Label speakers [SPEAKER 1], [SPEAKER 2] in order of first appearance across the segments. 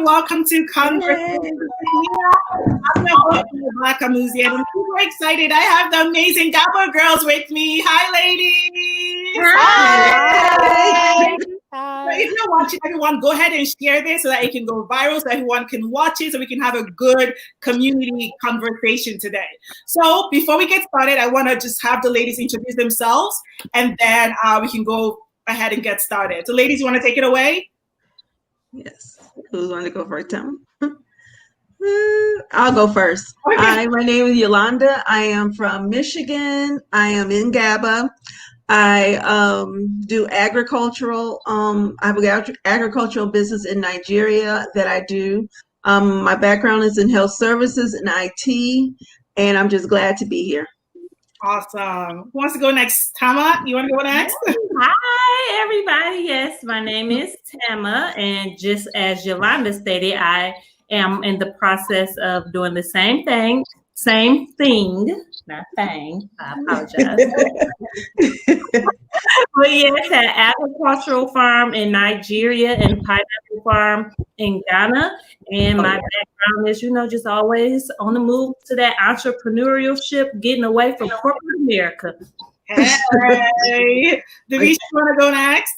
[SPEAKER 1] Welcome to Conversation with Mia. I'm your host, Black Amuzi, and I'm super excited. I have the amazing Gabba girls with me. Hi, ladies.
[SPEAKER 2] Hi.
[SPEAKER 1] So if you're watching, everyone, go ahead and share this so that it can go viral, so everyone can watch it, so we can have a good community conversation today. So before we get started, I want to just have the ladies introduce themselves, and then we can go ahead and get started. So ladies, you want to take it away?
[SPEAKER 2] Yes. Who's going to go first, Tim? I'll go first.
[SPEAKER 1] Okay.
[SPEAKER 2] Hi, my name is Yolanda. I am from Michigan. I am in GABA. I do agricultural. I have an agricultural business in Nigeria that I do. My background is in health services and IT, and I'm just glad to be here.
[SPEAKER 1] Awesome. Who wants to go next? Tama, you want to go next?
[SPEAKER 3] Hi, everybody. Yes, my name is Tama, and just as Yolanda stated, I am in the process of doing the same thing, not thing. I apologize. But yes, an agricultural farm in Nigeria and pineapple farm in Ghana. And my background is, just always on the move to that entrepreneurship, getting away from corporate America.
[SPEAKER 1] Hey, Davisha, you want to go next?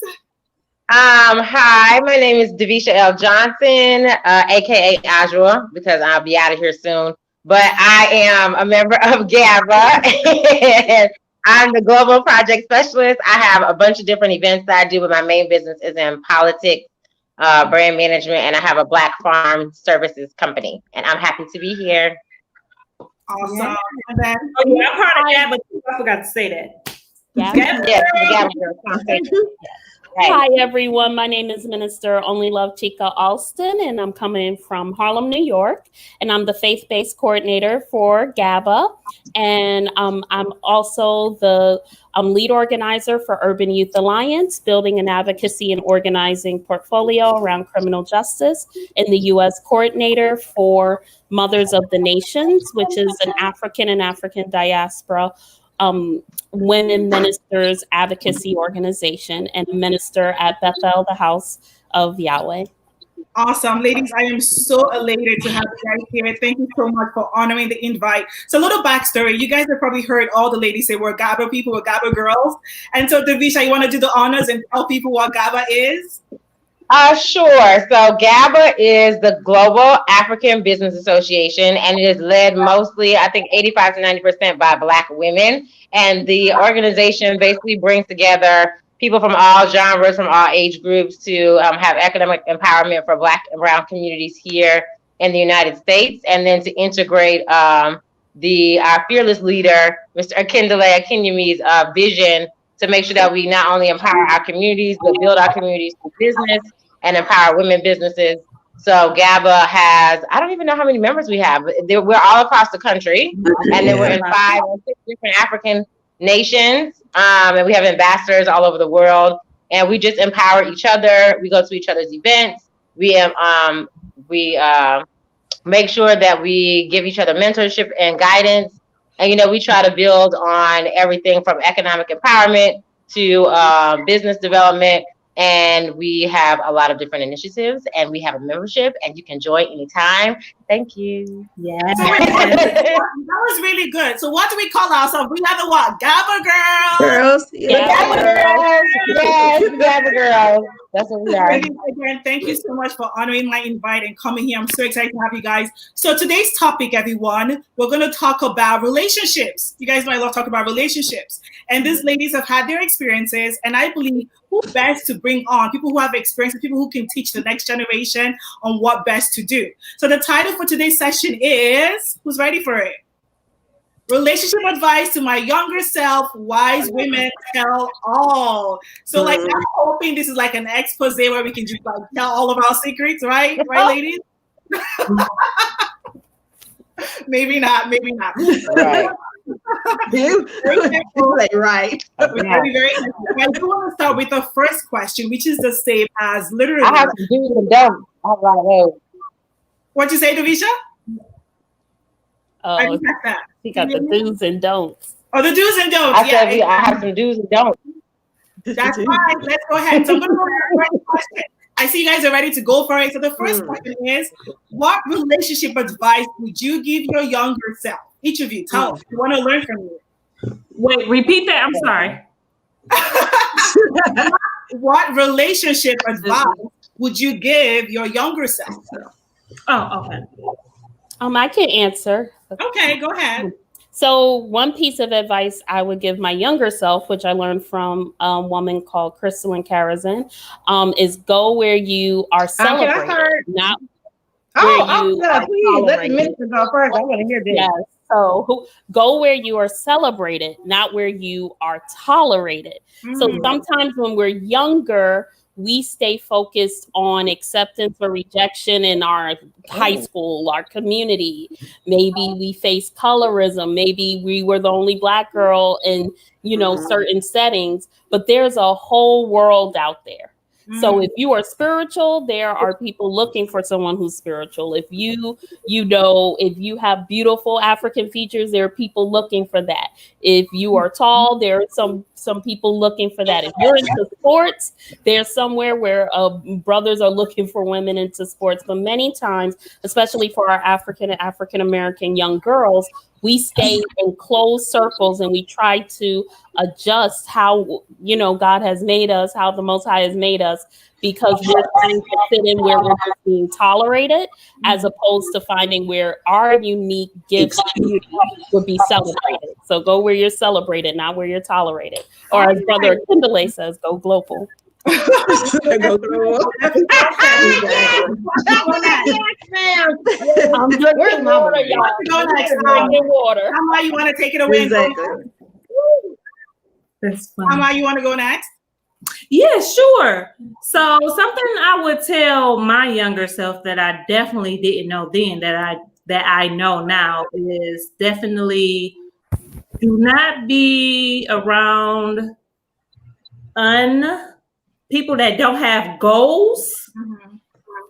[SPEAKER 4] Hi, my name is Davisha L. Johnson, aka Ajwa, because I'll be out of here soon. But I am a member of GABA, and I'm the global project specialist. I have a bunch of different events that I do, but my main business is in politics, brand management, and I have a Black farm services company. And I'm happy to be here.
[SPEAKER 1] Awesome.
[SPEAKER 3] Yeah.
[SPEAKER 1] And then,
[SPEAKER 3] I'm part of GABA too. I forgot to say that.
[SPEAKER 4] Yes, GABA.
[SPEAKER 5] Hi, everyone. My name is Minister Only Love Tika Alston, and I'm coming from Harlem, New York. And I'm the faith-based coordinator for GABA. And I'm also the lead organizer for Urban Youth Alliance, building an advocacy and organizing portfolio around criminal justice, and the U.S. coordinator for Mothers of the Nations, which is an African and African diaspora women ministers advocacy organization, and minister at Bethel, the House of Yahweh.
[SPEAKER 1] Awesome. Ladies, I am so elated to have you guys here. Thank you so much for honoring the invite. So a little backstory. You guys have probably heard all the ladies say we're GABA people, we're GABA girls. And so Davisha, you want to do the honors and tell people what GABA is?
[SPEAKER 4] Sure. So GABA is the Global African Business Association, and it is led mostly, I think 85 to 90% by Black women. And the organization basically brings together people from all genres, from all age groups to have economic empowerment for Black and Brown communities here in the United States, and then to integrate our fearless leader, Mr. Akindele Akinyemi's vision to make sure that we not only empower our communities, but build our communities through business and empower women businesses. So GABA has, I don't even know how many members we have, but we're all across the country, and then we're in 5 or 6 different African nations, and we have ambassadors all over the world, and we just empower each other. We go to each other's events. We make sure that we give each other mentorship and guidance, and we try to build on everything from economic empowerment to business development. And we have a lot of different initiatives, and we have a membership, and you can join anytime. Thank you.
[SPEAKER 3] Yeah.
[SPEAKER 1] That was really good. So what do we call ourselves? We are the what? GABA girls.
[SPEAKER 2] Girls.
[SPEAKER 4] Yeah. GABA girls. Yes, GABA girls. That's what we are.
[SPEAKER 1] Again, thank you so much for honoring my invite and coming here. I'm so excited to have you guys. So today's topic, everyone, we're going to talk about relationships. You guys know I love talking about relationships. And these ladies have had their experiences, and I believe who best to bring on people who have experience, people who can teach the next generation on what best to do. So the title for today's session is, who's ready for it? Relationship advice to my younger self, wise women tell all. So I'm hoping this is like an expose where we can just tell all of our secrets, right? Right, ladies? Maybe not.
[SPEAKER 4] Right.
[SPEAKER 2] Right.
[SPEAKER 1] Very, I do want to start with the first question, which is the same as literally.
[SPEAKER 4] I have to do the dumb.
[SPEAKER 1] What'd you say, Davisha?
[SPEAKER 5] Oh,
[SPEAKER 1] I didn't get that.
[SPEAKER 5] he got the do's and don'ts.
[SPEAKER 1] Oh, the do's and don'ts.
[SPEAKER 4] I said I have some do's and don'ts.
[SPEAKER 1] That's fine. Let's go ahead. So I'm going to go to the first question. I see you guys are ready to go for it. So the first question is, what relationship advice would you give your younger self? Each of you, tell us. We want to learn from you.
[SPEAKER 3] Wait, repeat that. I'm sorry.
[SPEAKER 1] What relationship advice would you give your younger self?
[SPEAKER 3] Oh, okay.
[SPEAKER 5] I can answer.
[SPEAKER 1] Okay, go ahead.
[SPEAKER 5] So one piece of advice I would give my younger self, which I learned from a woman called Crystalline Karazin, is go where you are celebrated, not where you are
[SPEAKER 4] please let the
[SPEAKER 5] tolerated.
[SPEAKER 4] minister go first. I want to hear this.
[SPEAKER 5] Yes. So go where you are celebrated, not where you are tolerated. So sometimes when we're younger, we stay focused on acceptance or rejection in our high school, our community. Maybe we face colorism. Maybe we were the only Black girl in, certain settings, but there's a whole world out there. So if you are spiritual, there are people looking for someone who's spiritual. If if you have beautiful African features, there are people looking for that. If you are tall, there are some people looking for that. If you're into sports, there's somewhere where brothers are looking for women into sports. But many times, especially for our African American young girls, we stay in closed circles and we try to adjust how, God has made us, how the Most High has made us, because we're trying to fit in where we're just being tolerated, as opposed to finding where our unique gifts would be celebrated. So go where you're celebrated, not where you're tolerated. Or as Brother Kimberly says, go global.
[SPEAKER 2] Go global.
[SPEAKER 5] I'm drinking water, y'all.
[SPEAKER 1] Go next.
[SPEAKER 5] Drinking water.
[SPEAKER 1] How you want to take it away?
[SPEAKER 2] Exactly.
[SPEAKER 3] That's fun.
[SPEAKER 1] How you want to go next?
[SPEAKER 3] Yeah, sure. So something I would tell my younger self that I definitely didn't know then that I know now is definitely do not be around people that don't have goals,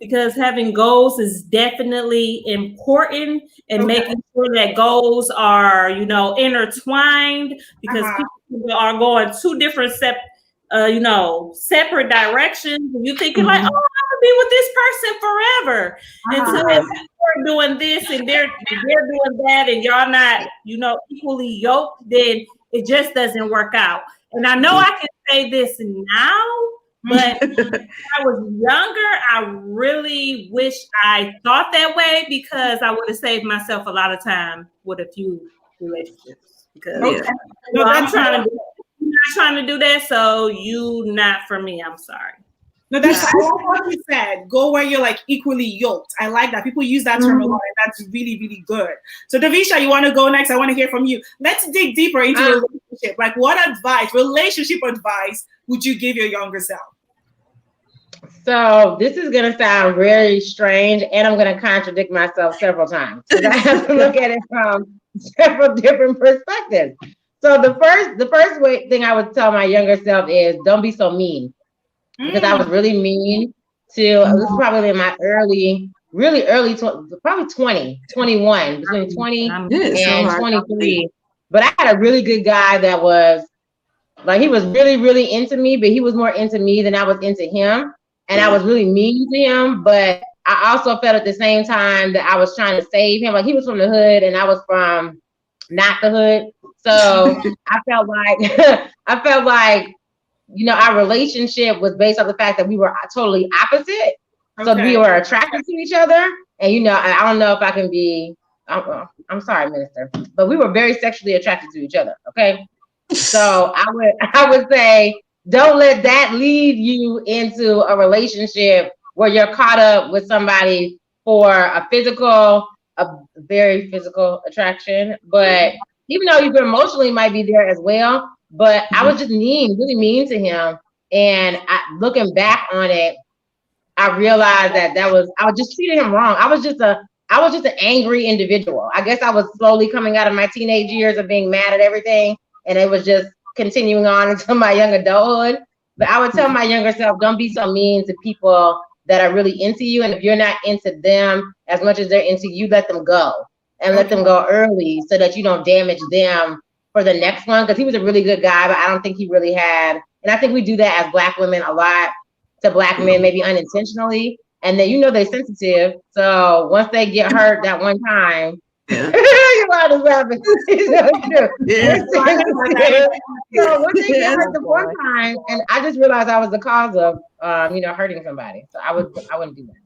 [SPEAKER 3] because having goals is definitely important, and making sure that goals are, intertwined, because people are going two different separate directions. And you thinking like, oh, I'm gonna be with this person forever. Until they're doing this and they're doing that, and y'all not, equally yoked, then it just doesn't work out. And I know I can say this now, but when I was younger, I really wish I thought that way, because I would have saved myself a lot of time with a few relationships. Because I'm not trying to do that, so you not for me. I'm sorry.
[SPEAKER 1] No, that's what you said. Go where you're like equally yoked. I like that. People use that term a lot, and that's really, really good. So Davisha, you want to go next? I want to hear from you. Let's dig deeper into relationship. Like, what relationship advice would you give your younger self?
[SPEAKER 4] So this is going to sound very strange, and I'm going to contradict myself several times, because I have to look at it from several different perspectives. So the first thing I would tell my younger self is, don't be so mean. Because I was really mean to, this is probably in my really early, probably 20, 21, between 20 and 23. But I had a really good guy that was, like, he was really, really into me, but he was more into me than I was into him. And I was really mean to him, but I also felt at the same time that I was trying to save him. Like, he was from the hood and I was from not the hood. So I felt like, our relationship was based on the fact that we were totally opposite. So we were attracted to each other. And, I don't know if I can be, I'm sorry, minister, but we were very sexually attracted to each other. Okay. So I would say, don't let that lead you into a relationship where you're caught up with somebody for a very physical attraction. But even though you emotionally might be there as well, but I was just really mean to him. And looking back on it, I realized that I was just treating him wrong. I was just an angry individual. I guess I was slowly coming out of my teenage years of being mad at everything. And it was just continuing on into my young adulthood. But I would tell my younger self, don't be so mean to people that are really into you. And if you're not into them as much as they're into you, let them go. And let them go early so that you don't damage them for the next one. Because he was a really good guy, but I don't think he really had. And I think we do that as Black women a lot. to Black men, maybe unintentionally. And then, they're sensitive. So once they get hurt that one time, Yolanda's laughing.
[SPEAKER 2] Yeah.
[SPEAKER 4] So once they get hurt the one time, and I just realized I was the cause of, hurting somebody. So I wouldn't do that.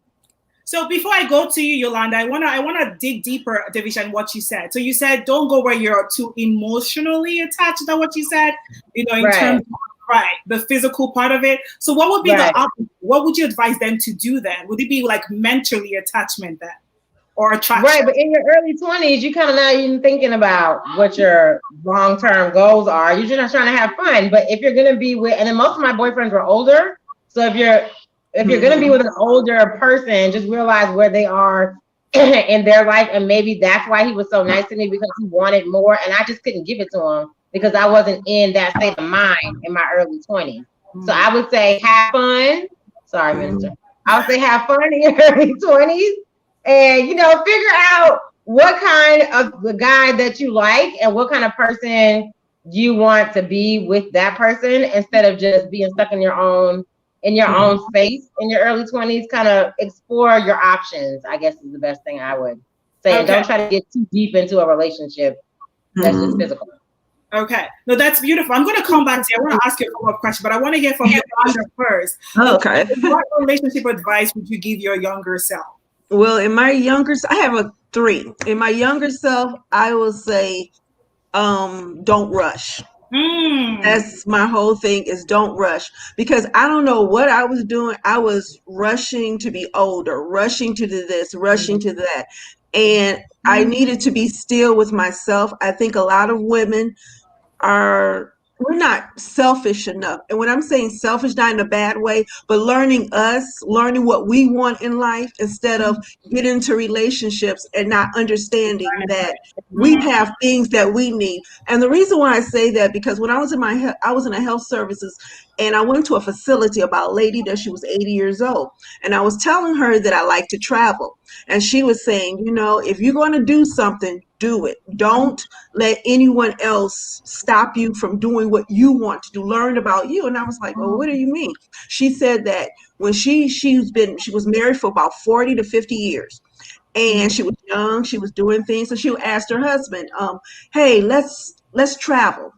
[SPEAKER 1] So before I go to you, Yolanda, I wanna dig deeper, Davisha, in what you said. So you said don't go where you're too emotionally attached to what you said, in terms of the physical part of it. So what would be the opposite? What would you advise them to do then? Would it be like mentally attachment then? Or attraction?
[SPEAKER 4] Right, but in your early 20s, you kind of not even thinking about what your long-term goals are. You're just trying to have fun. But if you're gonna be with, and then most of my boyfriends were older, so if you're gonna be with an older person, just realize where they are in their life, and maybe that's why he was so nice to me, because he wanted more, and I just couldn't give it to him because I wasn't in that state of mind in my early 20s. So I would say have fun. Sorry, Minister. I would say have fun in your early 20s, and figure out what kind of the guy that you like and what kind of person you want to be with that person, instead of just being stuck in your own space in your early 20s. Kind of explore your options, I guess, is the best thing I would say. Okay. Don't try to get too deep into a relationship that's just physical.
[SPEAKER 1] Okay. No, that's beautiful. I'm going to come back to you. I want to ask you a follow-up question, but I want to hear from Yolanda first.
[SPEAKER 2] Okay.
[SPEAKER 1] What relationship advice would you give your younger self?
[SPEAKER 2] Well, in my younger, I have 3. In my younger self, I will say, don't rush. That's my whole thing, is don't rush, because I don't know what I was doing. I was rushing to be older, rushing to do this, rushing to that. And I needed to be still with myself. I think a lot of women we're not selfish enough. And when I'm saying selfish, not in a bad way, but learning what we want in life, instead of getting into relationships and not understanding that we have things that we need. And the reason why I say that, because when I was in a health services, and I went to a facility about a lady that she was 80 years old. And I was telling her that I like to travel. And she was saying, if you're going to do something, do it. Don't let anyone else stop you from doing what you want to do. Learn about you. And I was like, well, what do you mean? She said that when she was married for about 40 to 50 years. And she was young, she was doing things. So she would ask her husband, hey, let's travel.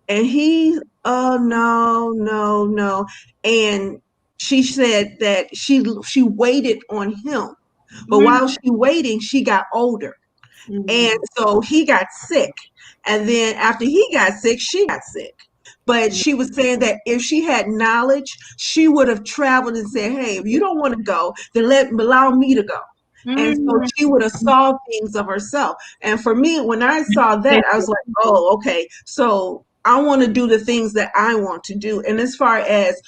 [SPEAKER 2] And he, oh, no. And she said that she waited on him. But while she waiting, she got older. And so he got sick. And then after he got sick, she got sick. But she was saying that if she had knowledge, she would have traveled and said, hey, if you don't want to go, then allow me to go. And so she would have solved things of herself. And for me, when I saw that, I was like, oh, okay. So I want to do the things that I want to do. And as far as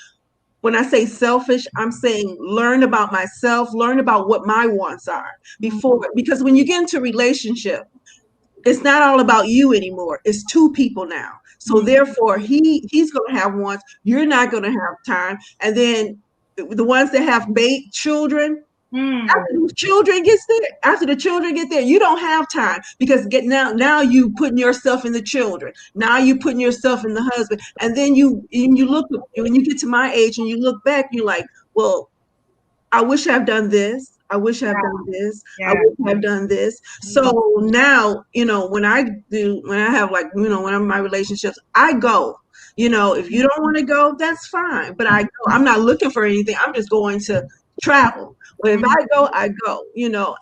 [SPEAKER 2] when I say selfish, I'm saying learn about myself, learn about what my wants are because when you get into a relationship, it's not all about you anymore. It's 2 people now. So therefore, he's going to have wants. You're not going to have time. And then the ones that have children, after the children get there, you don't have time, because now you putting yourself in the children. Now you putting yourself in the husband. And then you look, when you get to my age and you look back, you're like, well, I wish I've done this. I wish I've done this. I wish I've done this. So now, when I have when I'm in my relationships, I go. If you don't want to go, that's fine. But I go. I'm not looking for anything. I'm just going to travel. But if I go,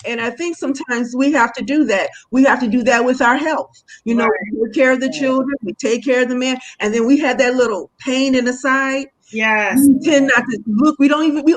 [SPEAKER 2] and I think sometimes we have to do that. We have to do that with our health. We take care of the children, we take care of the man, and then we have that little pain in the side.
[SPEAKER 1] Yes.
[SPEAKER 2] We tend not to look, we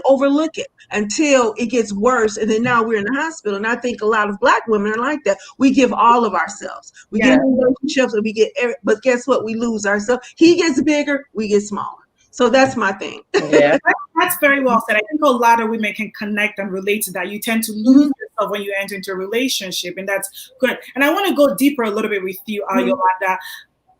[SPEAKER 2] overlook it until it gets worse. And then now we're in the hospital. And I think a lot of Black women are like that. We give all of ourselves. We get in relationships and but guess what? We lose ourselves. He gets bigger, we get smaller. So that's my thing.
[SPEAKER 4] Yeah.
[SPEAKER 1] That's very well said. I think a lot of women can connect and relate to that. You tend to lose yourself when you enter into a relationship, and that's good. And I want to go deeper a little bit with you, Yolanda.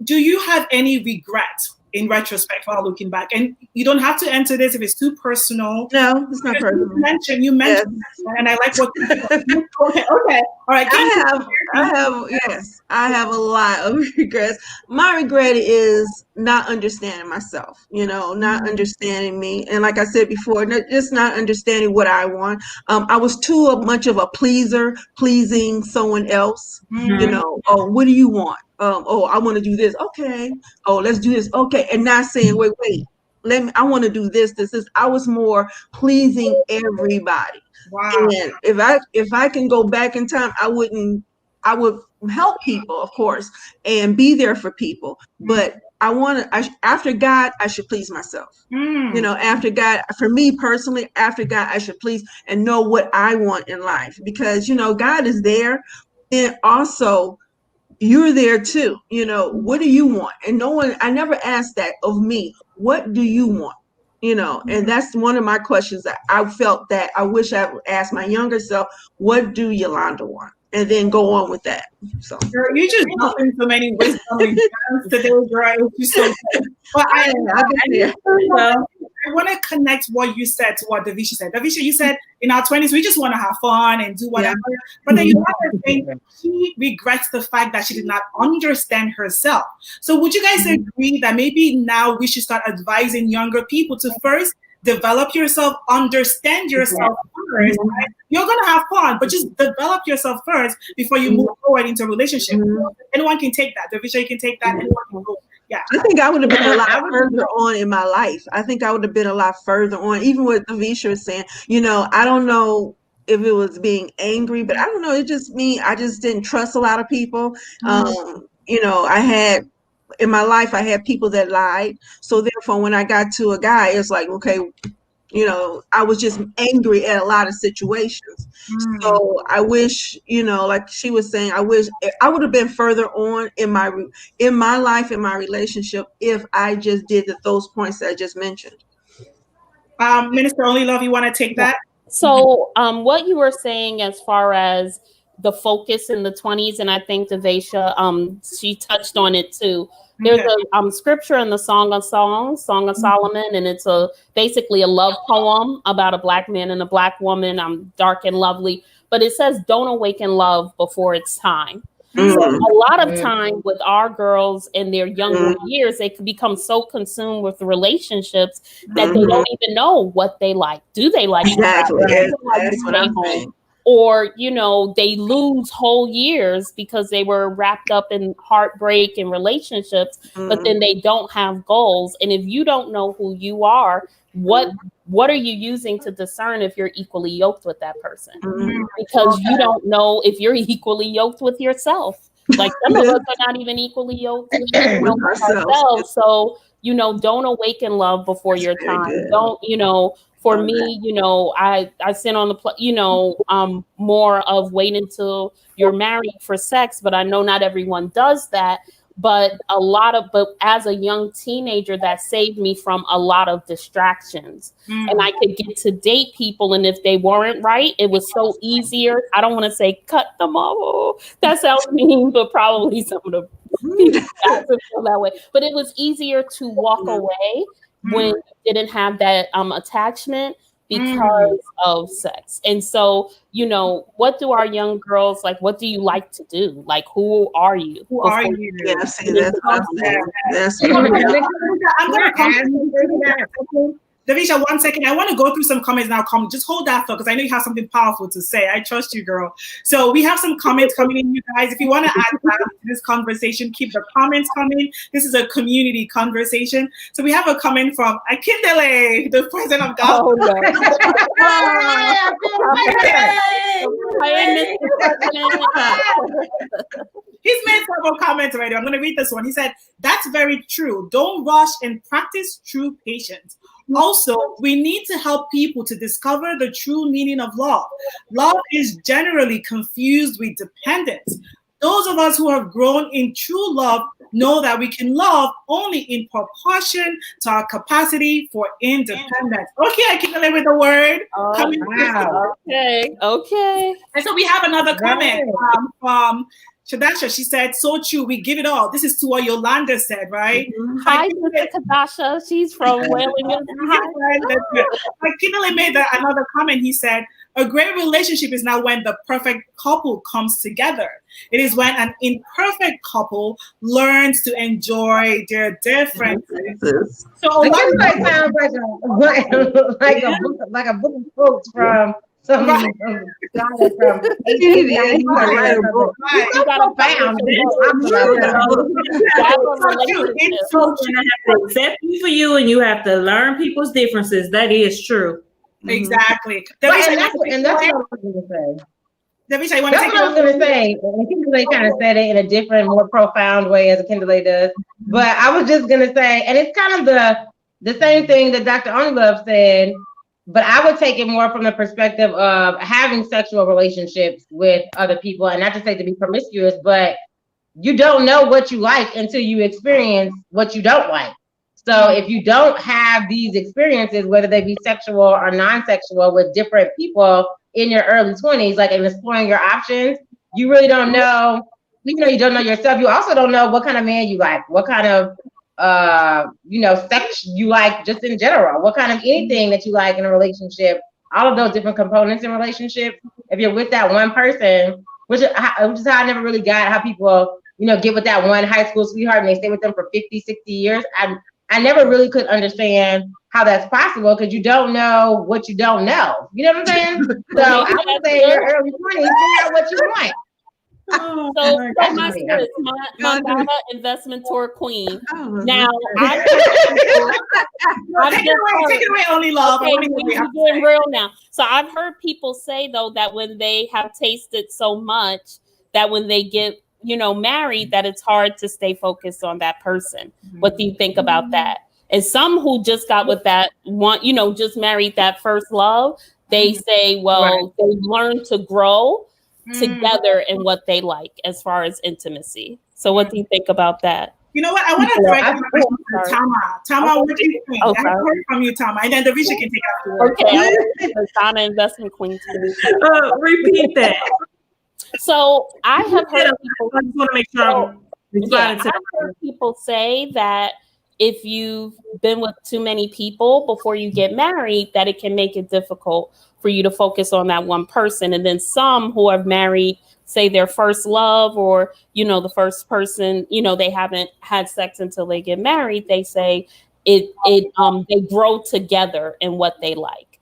[SPEAKER 1] Do you have any regrets in retrospect while looking back? And you don't have to answer this if it's too personal.
[SPEAKER 2] No, it's not personal.
[SPEAKER 1] You mentioned that, and I like what okay, all right.
[SPEAKER 2] I have a lot of regrets. My regret is not understanding myself, not understanding me. And like I said before, just not understanding what I want. I was too much of a pleaser, pleasing someone else. Oh, what do you want? Oh, I want to do this. Okay. Oh, let's do this. Okay. And not saying, wait, I want to do this. I was more pleasing everybody.
[SPEAKER 1] Wow.
[SPEAKER 2] And if I can go back in time, I would help people, of course, and be there for people. But after God, I should please myself. After God, for me personally, after God, I should please and know what I want in life, because, God is there. And also, you're there too. What do you want? And I never asked that of me. What do you want? And that's one of my questions that I felt that I wish I would ask my younger self. What do Yolanda want? And then go on with that. So
[SPEAKER 1] girl, you just dropping so many wisdom today, girl. It's just so good. But I want to connect what you said to what Davisha said. Davisha, you said in our 20s, we just want to have fun and do whatever. Yeah. But then you have to think she regrets the fact that she did not understand herself. So would you guys agree that maybe now we should start advising younger people to first develop yourself, understand yourself first, right? You're going to have fun, but just develop yourself first before you move forward into a relationship. Anyone can take that. Davisha, you can take that. Anyone can go. Yeah.
[SPEAKER 2] I think I would have been a lot further on in my life. I think I would have been a lot further on, even what Davisha was saying. I don't know if it was being angry, but I don't know. It just me. I just didn't trust a lot of people. In my life, I had people that lied. So therefore, when I got to a guy, it's like, okay, I was just angry at a lot of situations. So I wish, like she was saying, I wish I would have been further on in my life, in my relationship, if I just did those points that I just mentioned.
[SPEAKER 1] Minister Only Love, you want to take that?
[SPEAKER 5] So what you were saying as far as the focus in the 20s, and I think Davisha, she touched on it too. There's a scripture in the Song of Songs, Song of Solomon, and it's basically a love poem about a black man and a black woman, dark and lovely. But it says, don't awaken love before it's time. So a lot of time with our girls in their younger years, they could become so consumed with relationships that they don't even know what they like. Do they like
[SPEAKER 2] exactly?
[SPEAKER 5] That's what I'm saying. Or, they lose whole years because they were wrapped up in heartbreak and relationships, but then they don't have goals. And if you don't know who you are, what are you using to discern if you're equally yoked with that person? Because you don't know if you're equally yoked with yourself. Like some of us are not even equally yoked with ourselves. So, don't awaken love before your time. Don't, for me, I sit on the, more of wait until you're married for sex, but I know not everyone does that. But as a young teenager, that saved me from a lot of distractions. And I could get to date people. And if they weren't right, it was so easier. I don't want to say cut them off. That sounds mean, but probably some of the people feel that way. But it was easier to walk away when you didn't have that attachment because of sex. And so, what do our young girls like? What do you like to do? Like, who are you?
[SPEAKER 1] Who are you?
[SPEAKER 2] Yeah, see, that's
[SPEAKER 1] I'm going to come. Davisha, 1 second. I want to go through some comments now. Just hold that thought because I know you have something powerful to say. I trust you, girl. So we have some comments coming in, you guys. If you want to add value to this conversation, keep the comments coming. This is a community conversation. So we have a comment from Akindele, the president of God.
[SPEAKER 3] Oh, no.
[SPEAKER 1] He's made several comments already. I'm going to read this one. He said, that's very true. Don't rush and practice true patience. Also, we need to help people to discover the true meaning of love. Love is generally confused with dependence. Those of us who have grown in true love know that we can love only in proportion to our capacity for independence. Okay, I can live with the word.
[SPEAKER 5] Oh, wow. Okay.
[SPEAKER 1] And so we have another comment from Shadasha, she said, so true. We give it all. This is to what Yolanda said, right?
[SPEAKER 5] Hi, Mr. Kadasha. She's from Wailing.
[SPEAKER 1] Kinley made another comment. He said, a great relationship is not when the perfect couple comes together. It is when an imperfect couple learns to enjoy their differences. So
[SPEAKER 4] like sounds like a book of quotes from somebody from
[SPEAKER 2] You
[SPEAKER 5] gotta found.
[SPEAKER 3] It's so true. You have to accept you for you, and you have to learn people's differences. That is true.
[SPEAKER 1] Exactly.
[SPEAKER 4] And that's what I was going to say.
[SPEAKER 1] Davisha, you want
[SPEAKER 4] That's what I was going to say. And Kindle kind of said it in a different, more profound way as a Kindle does. But I was just going to say, and it's kind of the same thing that Dr. Onilove said, but I would take it more from the perspective of having sexual relationships with other people, and not to say to be promiscuous, but you don't know what you like until you experience what you don't like. So if you don't have these experiences, whether they be sexual or non-sexual, with different people in your early 20s, like in exploring your options, you really don't know, even though you don't know yourself, you also don't know what kind of man you like, what kind of sex you like just in general, what kind of anything that you like in a relationship, all of those different components in relationships. If you're with that one person, which is how I never really got how people, get with that one high school sweetheart and they stay with them for 50, 60 years. I never really could understand how that's possible, because you don't know what you don't know. You know what I'm saying? So I would say in your early 20s, figure out what you want.
[SPEAKER 5] So my sis, my Dada investment tour queen. Now, take
[SPEAKER 1] it away, only love.
[SPEAKER 5] Okay, we're getting real now. So I've heard people say, though, that when they have tasted so much, that when they get married, that it's hard to stay focused on that person. What do you think about that? And some who just got with that one, just married that first love, they say, well, they learn to grow together in what they like as far as intimacy. So what do you think about that?
[SPEAKER 1] You know what? I want to direct a question to Tama. Tama, what do you think? I haven't heard from you, Tama. And then Davisha can take it afterwards.
[SPEAKER 5] Okay. Donna investment queen too.
[SPEAKER 3] Repeat that.
[SPEAKER 5] So I have heard people.
[SPEAKER 3] I just want to make sure
[SPEAKER 5] I've heard people say that if you've been with too many people before you get married, that it can make it difficult for you to focus on that one person. And then some who are married, say their first love, or, the first person, they haven't had sex until they get married. They say they grow together in what they like.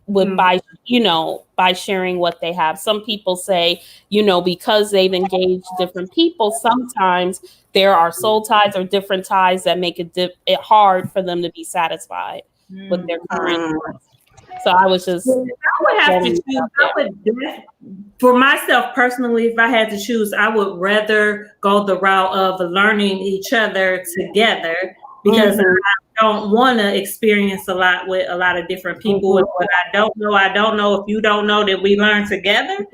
[SPEAKER 5] By sharing what they have. Some people say, because they've engaged different people, sometimes there are soul ties or different ties that make it hard for them to be satisfied with their current. So I was just.
[SPEAKER 3] I would have to choose. For myself personally, if I had to choose, I would rather go the route of learning each other together, because I don't want to experience a lot with a lot of different people. And what I don't know. If you don't know, that we learn together.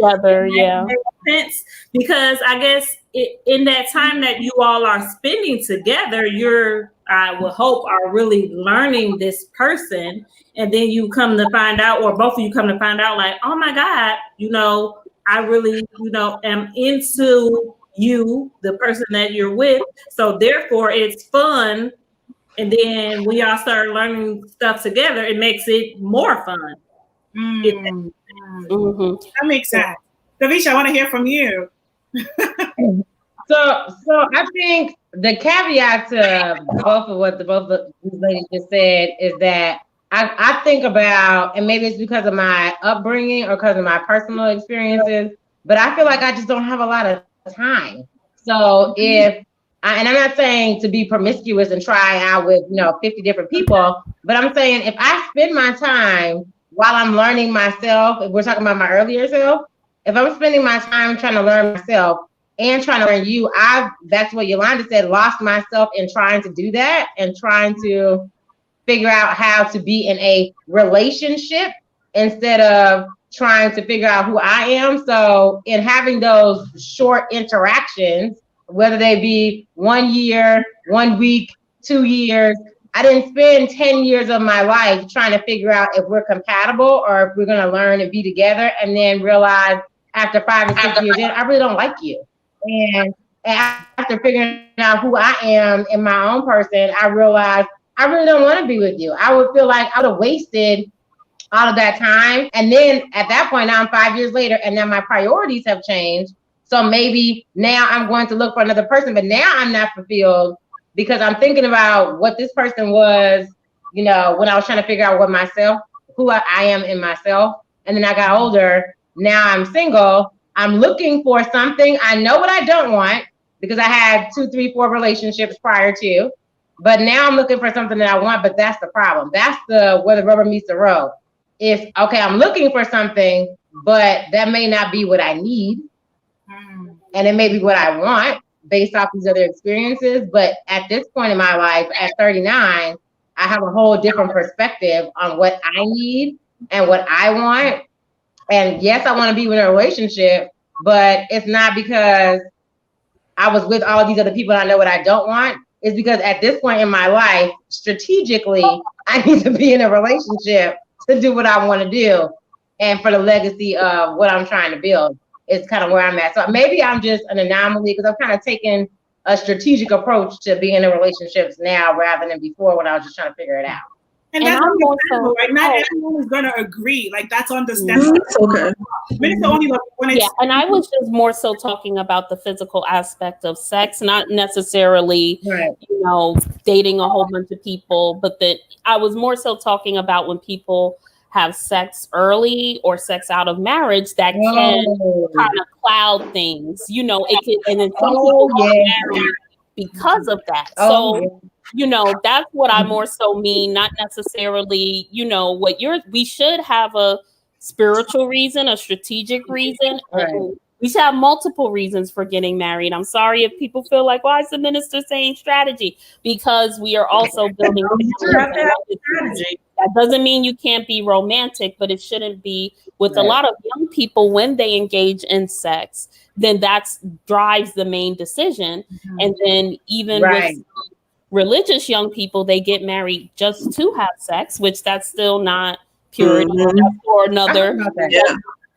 [SPEAKER 5] Yeah.
[SPEAKER 3] Makes sense, because I guess in that time that you all are spending together, I would hope, are really learning this person. And then you come to find out, or both of you come to find out, like, oh my God, I really, am into you, the person that you're with. So therefore it's fun. And then we all start learning stuff together. It makes it more fun.
[SPEAKER 1] That makes sense. Davisha, I want to hear from you.
[SPEAKER 4] So I think the caveat to both of these ladies just said is that I think about, and maybe it's because of my upbringing or because of my personal experiences, but I feel like I just don't have a lot of time. So and I'm not saying to be promiscuous and try out with 50 different people, but I'm saying if I spend my time while I'm learning myself, if we're talking about my earlier self, if I'm spending my time trying to learn myself and trying to learn you, that's what Yolanda said, lost myself in trying to do that and trying to figure out how to be in a relationship instead of trying to figure out who I am. So in having those short interactions, whether they be 1 year, 1 week, 2 years, I didn't spend 10 years of my life trying to figure out if we're compatible or if we're going to learn and be together, and then realize after 5 or 6 years in, I really don't like you. And after figuring out who I am in my own person, I realized I really don't want to be with you. I would feel like I would have wasted all of that time. And then at that point, now I'm 5 years later, and now my priorities have changed. So maybe now I'm going to look for another person, but now I'm not fulfilled because I'm thinking about what this person was, when I was trying to figure out who I am in myself. And then I got older. Now I'm single. I'm looking for something. I know what I don't want because I had 2, 3, 4 relationships prior to. But now I'm looking for something that I want, but that's the problem. That's where the rubber meets the road. Is, okay, I'm looking for something, but that may not be what I need. And it may be what I want based off these other experiences. But at this point in my life, at 39, I have a whole different perspective on what I need and what I want. And yes, I want to be in a relationship, but it's not because I was with all these other people and I know what I don't want. It's because at this point in my life, strategically, I need to be in a relationship to do what I want to do and for the legacy of what I'm trying to build. Is kind of where I'm at. So maybe I'm just an anomaly because I've kind of taken a strategic approach to being in relationships now rather than before when I was just trying to figure it out.
[SPEAKER 1] And that's understandable, right? Not everyone is going to agree. Like, that's understandable.
[SPEAKER 2] Okay.
[SPEAKER 5] Yeah, and I was just more so talking about the physical aspect of sex, not necessarily, dating a whole bunch of people, but that I was more so talking about when people have sex early or sex out of marriage that can kind of cloud things, it can, and then some people get married because of that. That's what I more so mean, not necessarily, we should have a spiritual reason, a strategic reason. And we should have multiple reasons for getting married. I'm sorry if people feel like, why is the minister saying strategy? Because we are also building strategy. That doesn't mean you can't be romantic, but it shouldn't be with a lot of young people when they engage in sex, then that drives the main decision. And then even with religious young people, they get married just to have sex, which that's still not purity or another.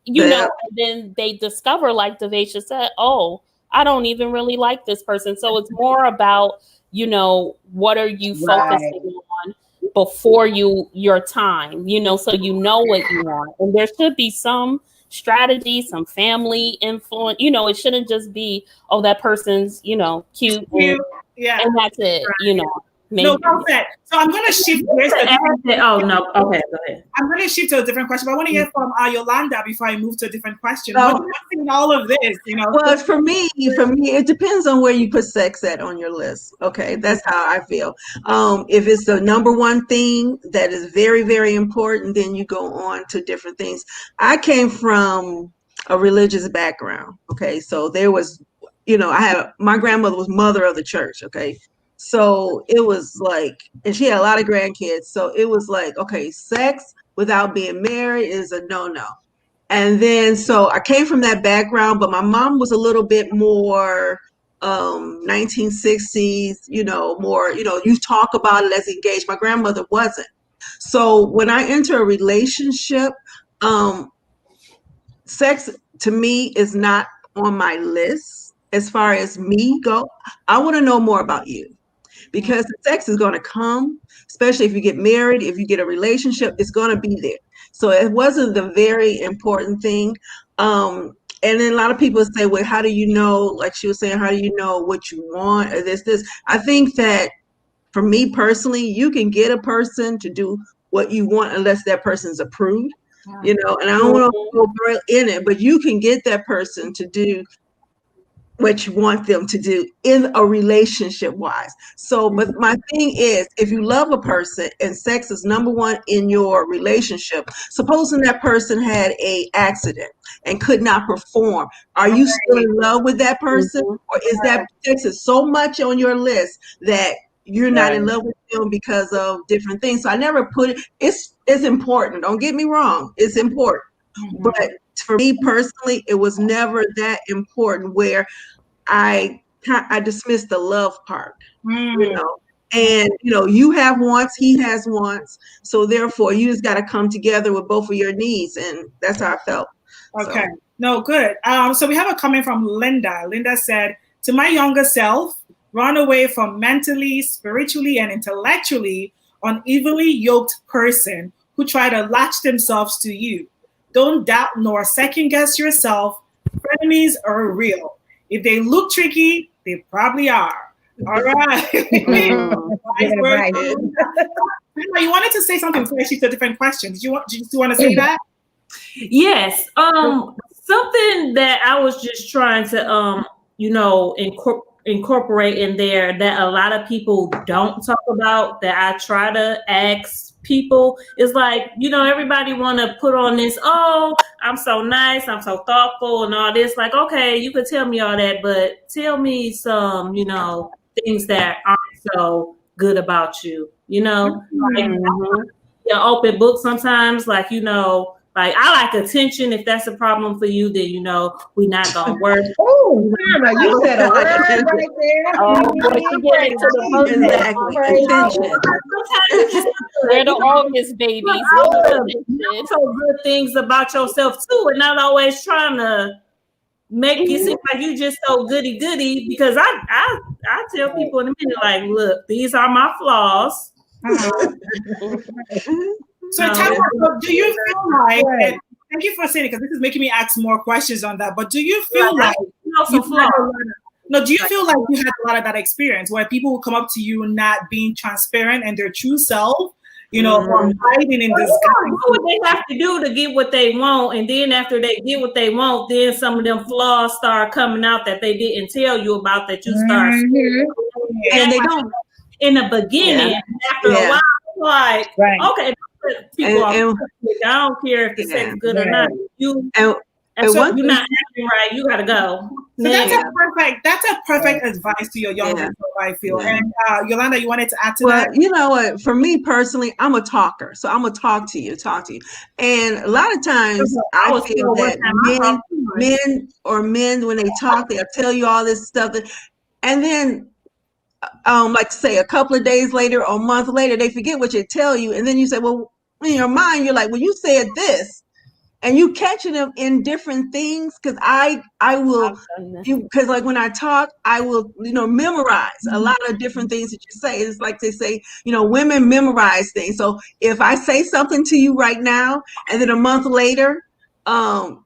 [SPEAKER 5] And then they discover, like Devasia said, I don't even really like this person. So it's more about, what are you focusing on before your time, so what you want. And there should be some strategy, some family influence, it shouldn't just be, that person's, cute. And that's it, Maybe.
[SPEAKER 1] No, perfect. So I'm going to shift gears.
[SPEAKER 3] Okay, go ahead.
[SPEAKER 1] I'm going to shift to a different question, but I want to hear from Yolanda before I move to a different question. What do you think in all of this?
[SPEAKER 2] Well, for me, it depends on where you put sex at on your list. Okay, that's how I feel. If it's the number one thing that is very, very important, then you go on to different things. I came from a religious background. Okay, so there was, my grandmother was mother of the church. Okay. So it was like, and she had a lot of grandkids. So it was like, okay, sex without being married is a no-no. And then, so I came from that background, but my mom was a little bit more 1960s, more, you talk about it as engaged. My grandmother wasn't. So when I enter a relationship, sex to me is not on my list as far as me go. I want to know more about you. Because the sex is going to come, especially if you get married, if you get a relationship, it's going to be there. So it wasn't the very important thing. And then a lot of people say, well, how do you know, like she was saying, how do you know what you want or this? I think that for me personally, you can get a person to do what you want unless that person's approved, and I don't want to go in it, but you can get that person to do what you want them to do in a relationship wise. So, but my thing is, if you love a person and sex is number one in your relationship, supposing that person had a accident and could not perform, are you still in love with that person? Or is that sex is so much on your list that you're not in love with them because of different things? So I never put it, it's important. Don't get me wrong. It's important. But for me personally, it was never that important where I dismissed the love part, and you have wants, he has wants, so therefore you just got to come together with both of your needs, and that's how I felt.
[SPEAKER 1] Okay. No, good. So we have a comment from Linda. Linda said, to my younger self, run away from mentally, spiritually, and intellectually unevenly yoked person who try to latch themselves to you. Don't doubt nor second guess yourself. Frenemies are real. If they look tricky, they probably are. All right. You wanted to say something before I shoot a different question. Did you still want to say that?
[SPEAKER 3] Yes. Something that I was just trying to incorporate in there that a lot of people don't talk about, that I try to ask people, is like, everybody want to put on this, oh, I'm so nice, I'm so thoughtful and all this. Like, okay, you could tell me all that, but tell me some, things that aren't so good about you, like, open book sometimes, like, like, I like attention. If that's a problem for you, then we're not gonna work.
[SPEAKER 4] Oh, Mama, you said a word right there.
[SPEAKER 5] Oh, boy, you get into the attention. They're the August babies.
[SPEAKER 3] So good things about yourself too, and not always trying to make you seem like you just so goody goody. Because I tell people in a minute, like, look, these are my flaws.
[SPEAKER 1] So, Tama, do you feel like, and thank you for saying it, because this is making me ask more questions on that, but do you feel like do you feel like you had a lot of that experience where people will come up to you not being transparent and their true self, or hiding in this guy?
[SPEAKER 3] What they have to do to get what they want, and then after they get what they want, then some of them flaws start coming out that they didn't tell you about, that you start
[SPEAKER 2] and they don't
[SPEAKER 3] in the beginning. After a while, like, okay, people I don't care if the sex is good or not. So you're not acting right, you gotta go.
[SPEAKER 1] So that's a perfect advice to your younger self, I feel. And Yolanda, you wanted to add to that?
[SPEAKER 2] You know what? For me personally, I'm a talker, so I'm gonna talk to you. And a lot of times, I feel that men, when they talk, they'll tell you all this stuff, and then, like say a couple of days later or a month later, they forget what you tell you, and then you say, well, in your mind, you're like, well, you said this, and you catching them in different things. Because I will, because like when I talk, I will, memorize a lot of different things that you say. It's like they say, women memorize things. So if I say something to you right now, and then a month later,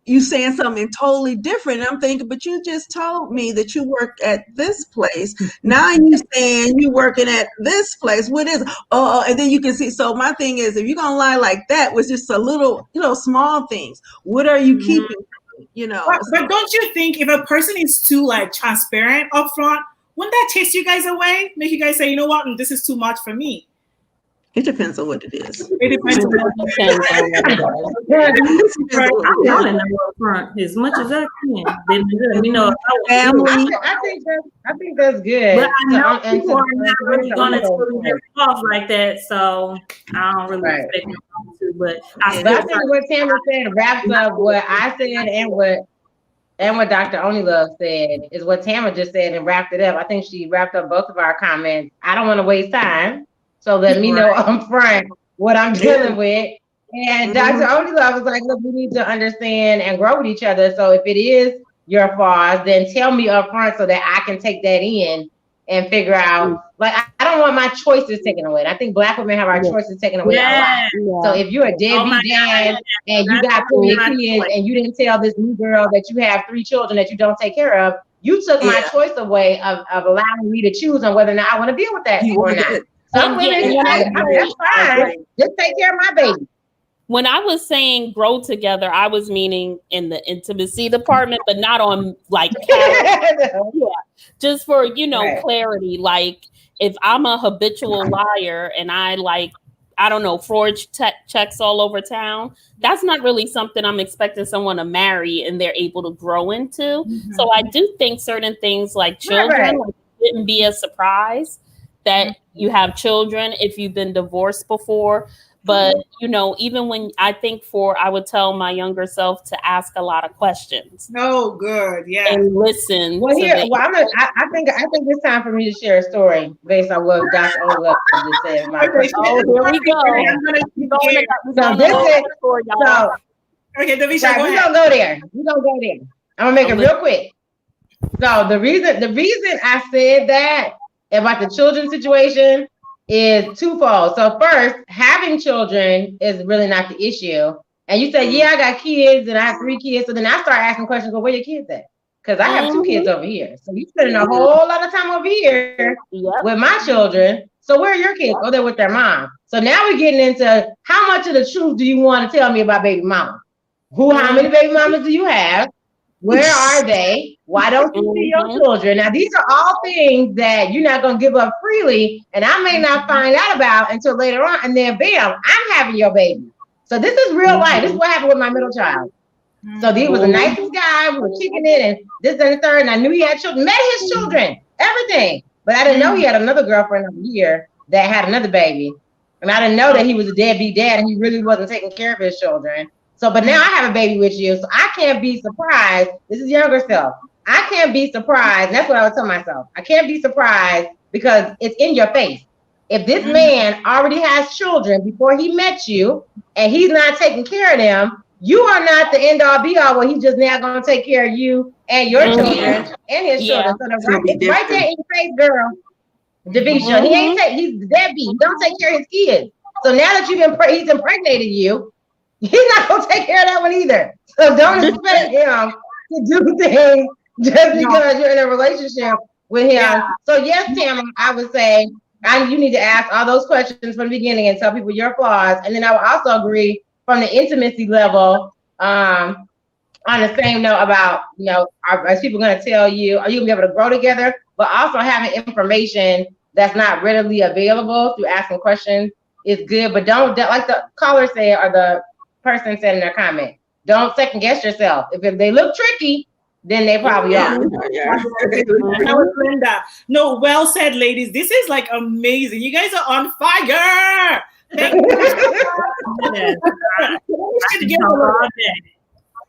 [SPEAKER 2] you saying something totally different, and I'm thinking, but you just told me that you work at this place. Now you saying you working at this place. What is and then you can see. So my thing is, if you're gonna lie like that with just a little, small things, what are you keeping?
[SPEAKER 1] But don't you think if a person is too like transparent up front, wouldn't that chase you guys away? Make you guys say, you know what, this is too much for me?
[SPEAKER 2] It depends on what it is.
[SPEAKER 1] It depends on what it is.
[SPEAKER 3] I want to know up front as much as I can. Then
[SPEAKER 2] Family.
[SPEAKER 4] I think that's good.
[SPEAKER 3] But I know people are not really going to tell their off like that, so I don't really expect them to. But I
[SPEAKER 4] think what Tamara said wraps up what I said and what Dr. Onilove said is what Tamara just said and wrapped it up. I think she wrapped up both of our comments. I don't want to waste time. So let me know up front what I'm dealing with. And Dr. Onilove was like, look, we need to understand and grow with each other. So if it is your flaws, then tell me up front so that I can take that in and figure out, like, I don't want my choices taken away. And I think Black women have our choices taken away a lot. So if you're a deadbeat dad and you got 3 kids and you didn't tell this new girl that you have 3 children that you don't take care of, you took my choice away of allowing me to choose on whether or not I want to be with that or not. Some women, that's fine. Just take care of my baby.
[SPEAKER 5] When I was saying grow together, I was meaning in the intimacy department, but not on like, just for, clarity. Like if I'm a habitual liar and I forge checks all over town, that's not really something I'm expecting someone to marry and they're able to grow into. Mm-hmm. So I do think certain things like children shouldn't be a surprise that you have children if you've been divorced before. But, even when I would tell my younger self to ask a lot of questions.
[SPEAKER 1] Oh, good. Yeah.
[SPEAKER 5] And listen.
[SPEAKER 4] Well, I think it's time for me to share a story based on what Dr. Olaf just said.
[SPEAKER 5] Here we go.
[SPEAKER 1] Okay, Davisha,
[SPEAKER 4] Right,
[SPEAKER 1] go
[SPEAKER 4] we're
[SPEAKER 1] ahead.
[SPEAKER 4] gonna go there. We're gonna go there. I'm gonna make it real quick. So the reason I said that about the children situation is twofold. So first, having children is really not the issue. And you say, yeah, I got kids and I have 3 kids. So then I start asking questions, well, where your kids at? Because I have 2 kids over here. So you spending a whole lot of time over here with my children. So where are your kids? Oh, they're with their mom. So now we're getting into how much of the truth do you want to tell me about baby mama? How many baby mamas do you have? Where are they? Why don't you see your children? Now, these are all things that you're not going to give up freely, and I may not find out about until later on. And then, bam, I'm having your baby. So this is real life. This is what happened with my middle child. So he was the nicest guy. We were kicking it, and this and the third. And I knew he had children, met his children, everything. But I didn't know he had another girlfriend over here that had another baby. And I didn't know that he was a deadbeat dad and he really wasn't taking care of his children. So, but now I have a baby with you, so I can't be surprised. This is younger self. I can't be surprised. That's what I would tell myself. I can't be surprised because it's in your face. If this man already has children before he met you and he's not taking care of them, you are not the end all be all. Well, he's just now going to take care of you and your children and his children. So it's right there in your face, girl. Davisha, he's the deadbeat. He don't take care of his kids. So now that he's impregnated you, he's not gonna take care of that one either. So don't expect him to do things just because you're in a relationship with him. Yeah. So yes, Tam, I would say you need to ask all those questions from the beginning and tell people your flaws. And then I would also agree from the intimacy level, on the same note about, are people gonna tell you, are you gonna be able to grow together? But also having information that's not readily available through asking questions is good. But don't, like the caller said, or the person said in their comment, don't second guess yourself. If they look tricky, then they probably are.
[SPEAKER 1] Linda. No, well said, ladies. This is like amazing. You guys are on fire. Thank you.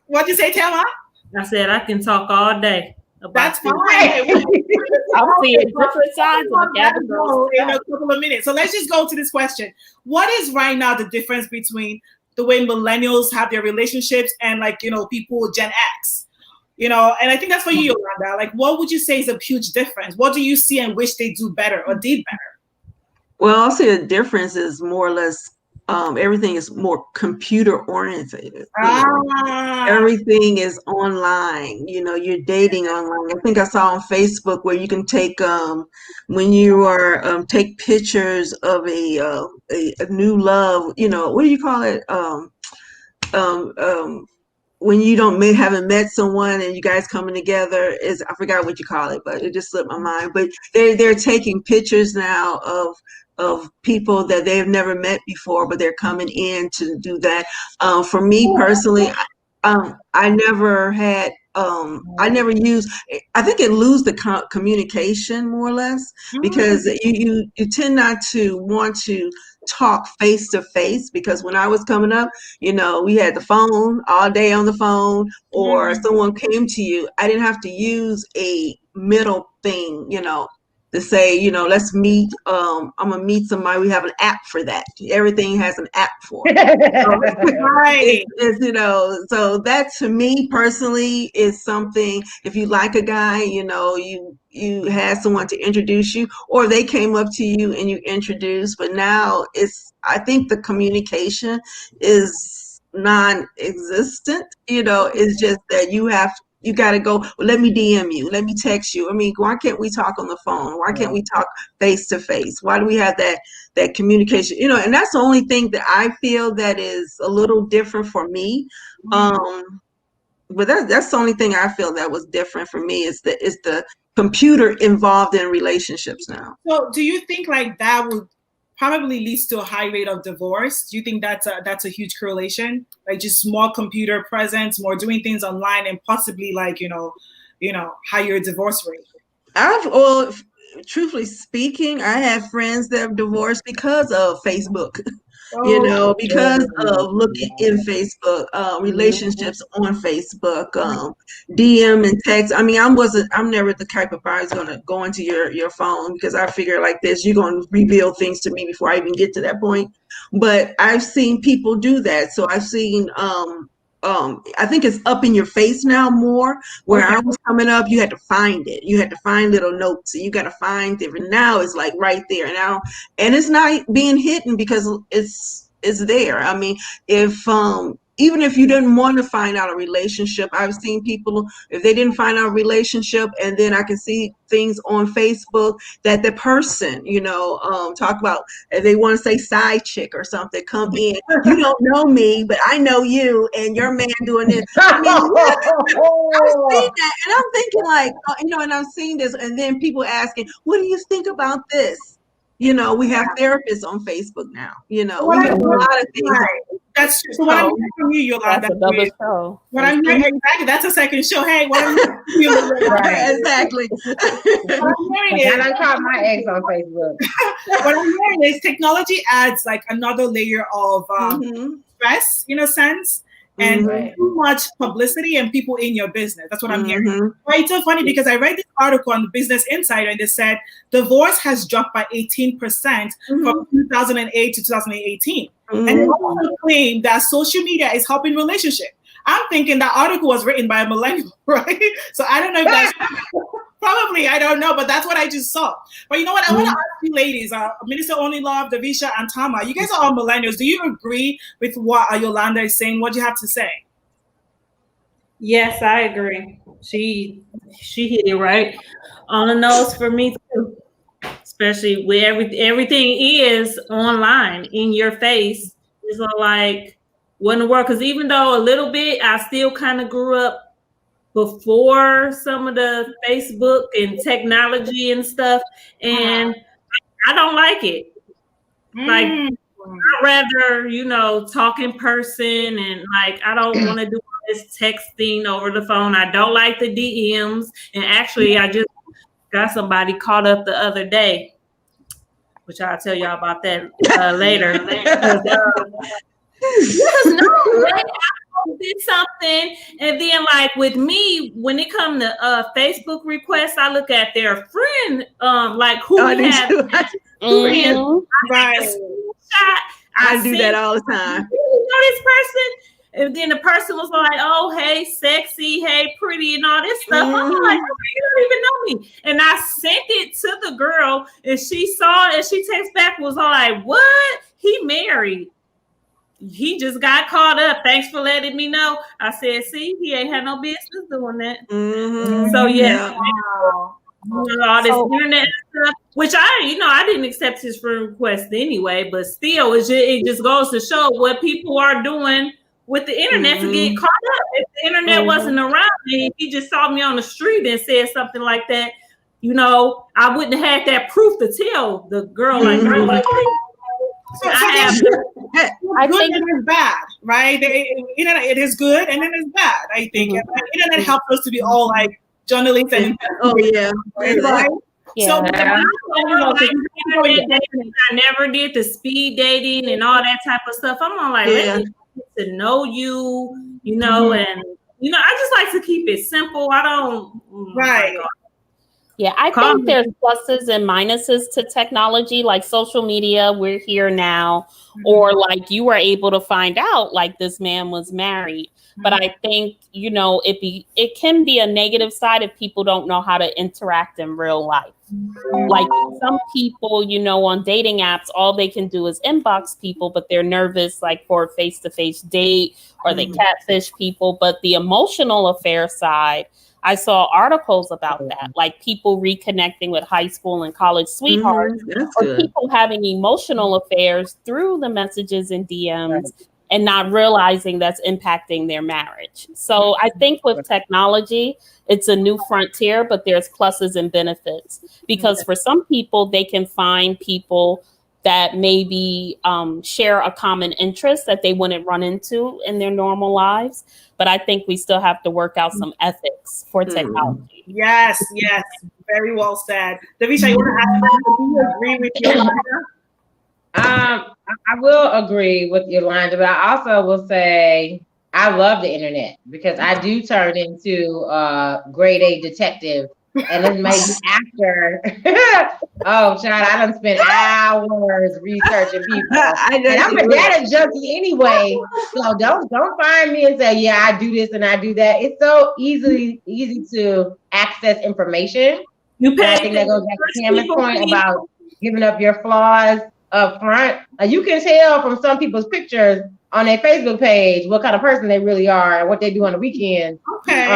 [SPEAKER 1] What'd you say, Thelma?
[SPEAKER 3] I said I can talk all day.
[SPEAKER 1] That's fine.
[SPEAKER 5] I'll see different sides of the
[SPEAKER 1] in a couple of minutes. So let's just go to this question. What is right now the difference between the way millennials have their relationships and people Gen X? And I think that's for you, Yolanda. Like, what would you say is a huge difference? What do you see and wish they do better or did better?
[SPEAKER 2] Well, I'll say the difference is more or less everything is more computer oriented. Everything is online. You're dating online. I think I saw on Facebook where you can take when you are take pictures of a new love. What do you call it? When you haven't met someone and you guys coming together, I forgot what you call it, but it just slipped my mind. But they're taking pictures now of people that they've never met before, but they're coming in to do that. For me personally, I never used, I think it loses the communication more or less, because you tend not to want to talk face to face, because when I was coming up, we had the phone all day on the phone, or someone came to you. I didn't have to use a middle thing, to say, let's meet. I'm gonna meet somebody. We have an app for that. Everything has an app for it.
[SPEAKER 1] Right.
[SPEAKER 2] So that to me personally is something. If you like a guy, you had someone to introduce you, or they came up to you and you introduced. But now I think the communication is non-existent. It's just that you got to go, well, let me DM you, let me text you. I mean, why can't we talk on the phone? Why can't we talk face to face? Why do we have that communication? And that's the only thing that I feel that is a little different for me. But that's the only thing I feel that was different for me is the computer involved in relationships now.
[SPEAKER 1] So do you think like that would probably leads to a high rate of divorce? Do you think that's a huge correlation? Like just more computer presence, more doing things online, and possibly higher divorce rate?
[SPEAKER 2] Truthfully speaking, I have friends that have divorced because of Facebook. Because of looking in Facebook, relationships on Facebook, DM and text. I mean, I'm never the type of person who's gonna go into your phone, because I figure like this, you're gonna reveal things to me before I even get to that point. But I've seen people do that. So I've seen I think it's up in your face now more. Where I was coming up, you had to find it. You had to find little notes. And you got to find different. Now it's like right there now, and it's not being hidden because it's there. I mean, if even if you didn't want to find out a relationship, I've seen people, if they didn't find out a relationship, and then I can see things on Facebook that the person, talk about, if they want to say side chick or something, come in. You don't know me, but I know you, and your man doing this. I mean, I've seen that, and I'm thinking like, and I've seen this, and then people asking, what do you think about this? We have therapists on Facebook now. We have a lot of things.
[SPEAKER 1] Right. That's true. So what I'm hearing from you, Yolanda,
[SPEAKER 5] That's another show.
[SPEAKER 1] What I'm hearing, exactly, that's a second show. Hey, what I'm hearing from you,
[SPEAKER 2] right. Exactly.
[SPEAKER 4] What I'm hearing is, I caught my ex on Facebook.
[SPEAKER 1] What I'm hearing is technology adds like another layer of stress, in a sense, and too much publicity and people in your business. That's what I'm hearing. Right? It's so funny because I read this article on the Business Insider, and they said divorce has dropped by 18% from 2008 to 2018. And they also claim that social media is helping relationship. I'm thinking that article was written by a millennial, right? So I don't know if that's probably, I don't know, but that's what I just saw. But you know what? I want to ask you ladies, Minister Only Love, Davisha, and Tama, you guys are all millennials. Do you agree with what Yolanda is saying? What do you have to say?
[SPEAKER 3] Yes, I agree. She hit it right on the nose for me too. Especially where everything is online in your face. It's like, what in the world? Because even though a little bit, I still kind of grew up before some of the Facebook and technology and stuff, and I don't like it. Like, I'd rather, talk in person, and like, I don't want to do this texting over the phone. I don't like the DMs, and actually, I just got somebody caught up the other day, which I'll tell y'all about that later. Did something, and then like with me, when it comes to Facebook requests, I look at their friend, like who we have.
[SPEAKER 2] Right. I do that all the time.
[SPEAKER 3] You know this person? And then the person was like, oh, hey, sexy, hey, pretty, and all this stuff. I'm like, okay, you don't even know me. And I sent it to the girl, and she saw it, and she texted back, was all like, what? He married. He just got caught up. Thanks for letting me know. I said, see, he ain't had no business doing that. So, yeah. All this internet stuff, which I didn't accept his friend request anyway, but still, it just goes to show what people are doing with the internet to get caught up. If the internet wasn't around me, if he just saw me on the street and said something like that, I wouldn't have had that proof to tell the girl like, girl, like,
[SPEAKER 1] I think it is bad, right? Internet, it is good and it is bad, I think. And the internet helps us to be all like journalists and right?
[SPEAKER 5] Yeah.
[SPEAKER 3] So I never did the speed dating and all that type of stuff. I'm all like, let me get to know you, and I just like to keep it simple. I don't
[SPEAKER 5] Yeah, I think there's pluses and minuses to technology, like social media, we're here now, or like you were able to find out like this man was married. But I think, it can be a negative side if people don't know how to interact in real life. Like some people, on dating apps, all they can do is inbox people, but they're nervous like for a face-to-face date, or they catfish people. But the emotional affair side, I saw articles about that, like people reconnecting with high school and college sweethearts, or people having emotional affairs through the messages and DMs and not realizing that's impacting their marriage. So I think with technology, it's a new frontier, but there's pluses and benefits, because for some people, they can find people that maybe share a common interest that they wouldn't run into in their normal lives. But I think we still have to work out some ethics for technology.
[SPEAKER 1] Yes, very well said. Davisha, you want to add something? Do you agree with Yolanda?
[SPEAKER 4] I will agree with Yolanda, but I also will say I love the internet because I do turn into grade A detective And this may be after. Oh, child, I done spent hours researching people. And I'm a data junkie anyway. So don't find me and say, yeah, I do this and I do that. It's so easy to access information.
[SPEAKER 3] You pay.
[SPEAKER 4] I think that goes back to Tam's point about giving up your flaws up front. You can tell from some people's pictures on their Facebook page what kind of person they really are and what they do on the weekend.
[SPEAKER 1] Okay.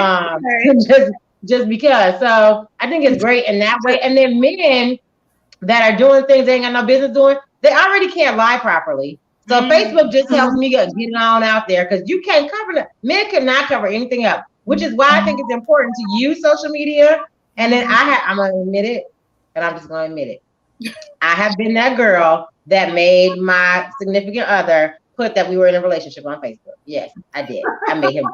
[SPEAKER 4] Just because. So I think it's great in that way. And then men that are doing things they ain't got no business doing, they already can't lie properly. So Facebook just helps me get it on out there because you can't cover that. Men cannot cover anything up, which is why I think it's important to use social media. And then I'm going to admit it, and I'm just going to admit it. I have been that girl that made my significant other put that we were in a relationship on Facebook. Yes, I did. I made him.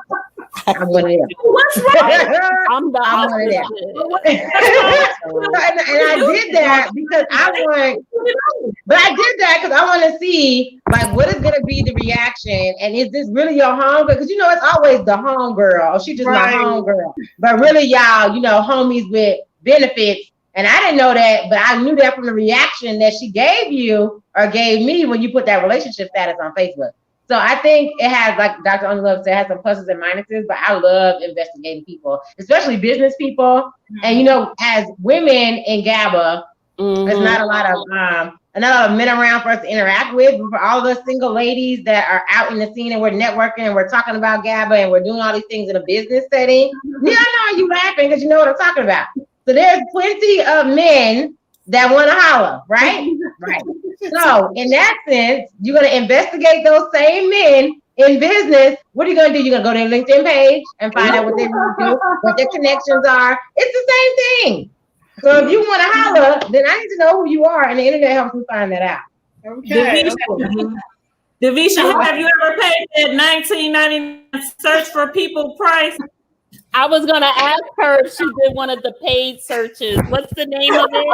[SPEAKER 4] I'm one of them.
[SPEAKER 5] What's wrong? I'm
[SPEAKER 4] one of them. And I did that because I want to see like what is going to be the reaction, and is this really your home? Because it's always the home girl. Or she just my home girl, but really y'all, homies with benefits. And I didn't know that, but I knew that from the reaction that she gave you or gave me when you put that relationship status on Facebook. So I think it has, like Dr. Only Love said, it has some pluses and minuses, but I love investigating people, especially business people. And, as women in GABA, there's not a lot of men around for us to interact with. But for all of us single ladies that are out in the scene and we're networking and we're talking about GABA and we're doing all these things in a business setting, yeah, I know you laughing because you know what I'm talking about. So there's plenty of men that want to holler, right? Right. So in that sense, you're going to investigate those same men in business. What are you going to do? You're going to go to their LinkedIn page and find out what they want to do, what their connections are. It's the same thing. So if you want to holler, then I need to know who you are, and the internet helps me find that out.
[SPEAKER 1] Okay.
[SPEAKER 3] Davisha, have you ever paid that $19.99 search for people price?
[SPEAKER 5] I was gonna ask her if she did one of the paid searches. What's the name of it?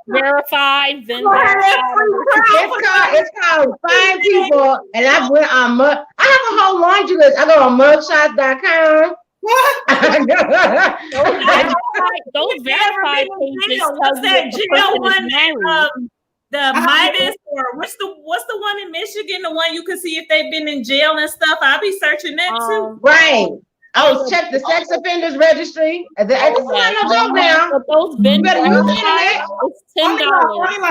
[SPEAKER 5] Verified, Verified.
[SPEAKER 4] It's called Find People, and I went on I have a whole laundry list. I go on mugshots.com.
[SPEAKER 5] Those verified pages tell you the person is married.
[SPEAKER 3] The Midas, or what's the one in Michigan? The one you can see if they've been in jail and stuff. I'll be searching that too.
[SPEAKER 4] Right. Check the sex offenders registry. It's not no joke now.
[SPEAKER 5] But those Ben verified, it's $10.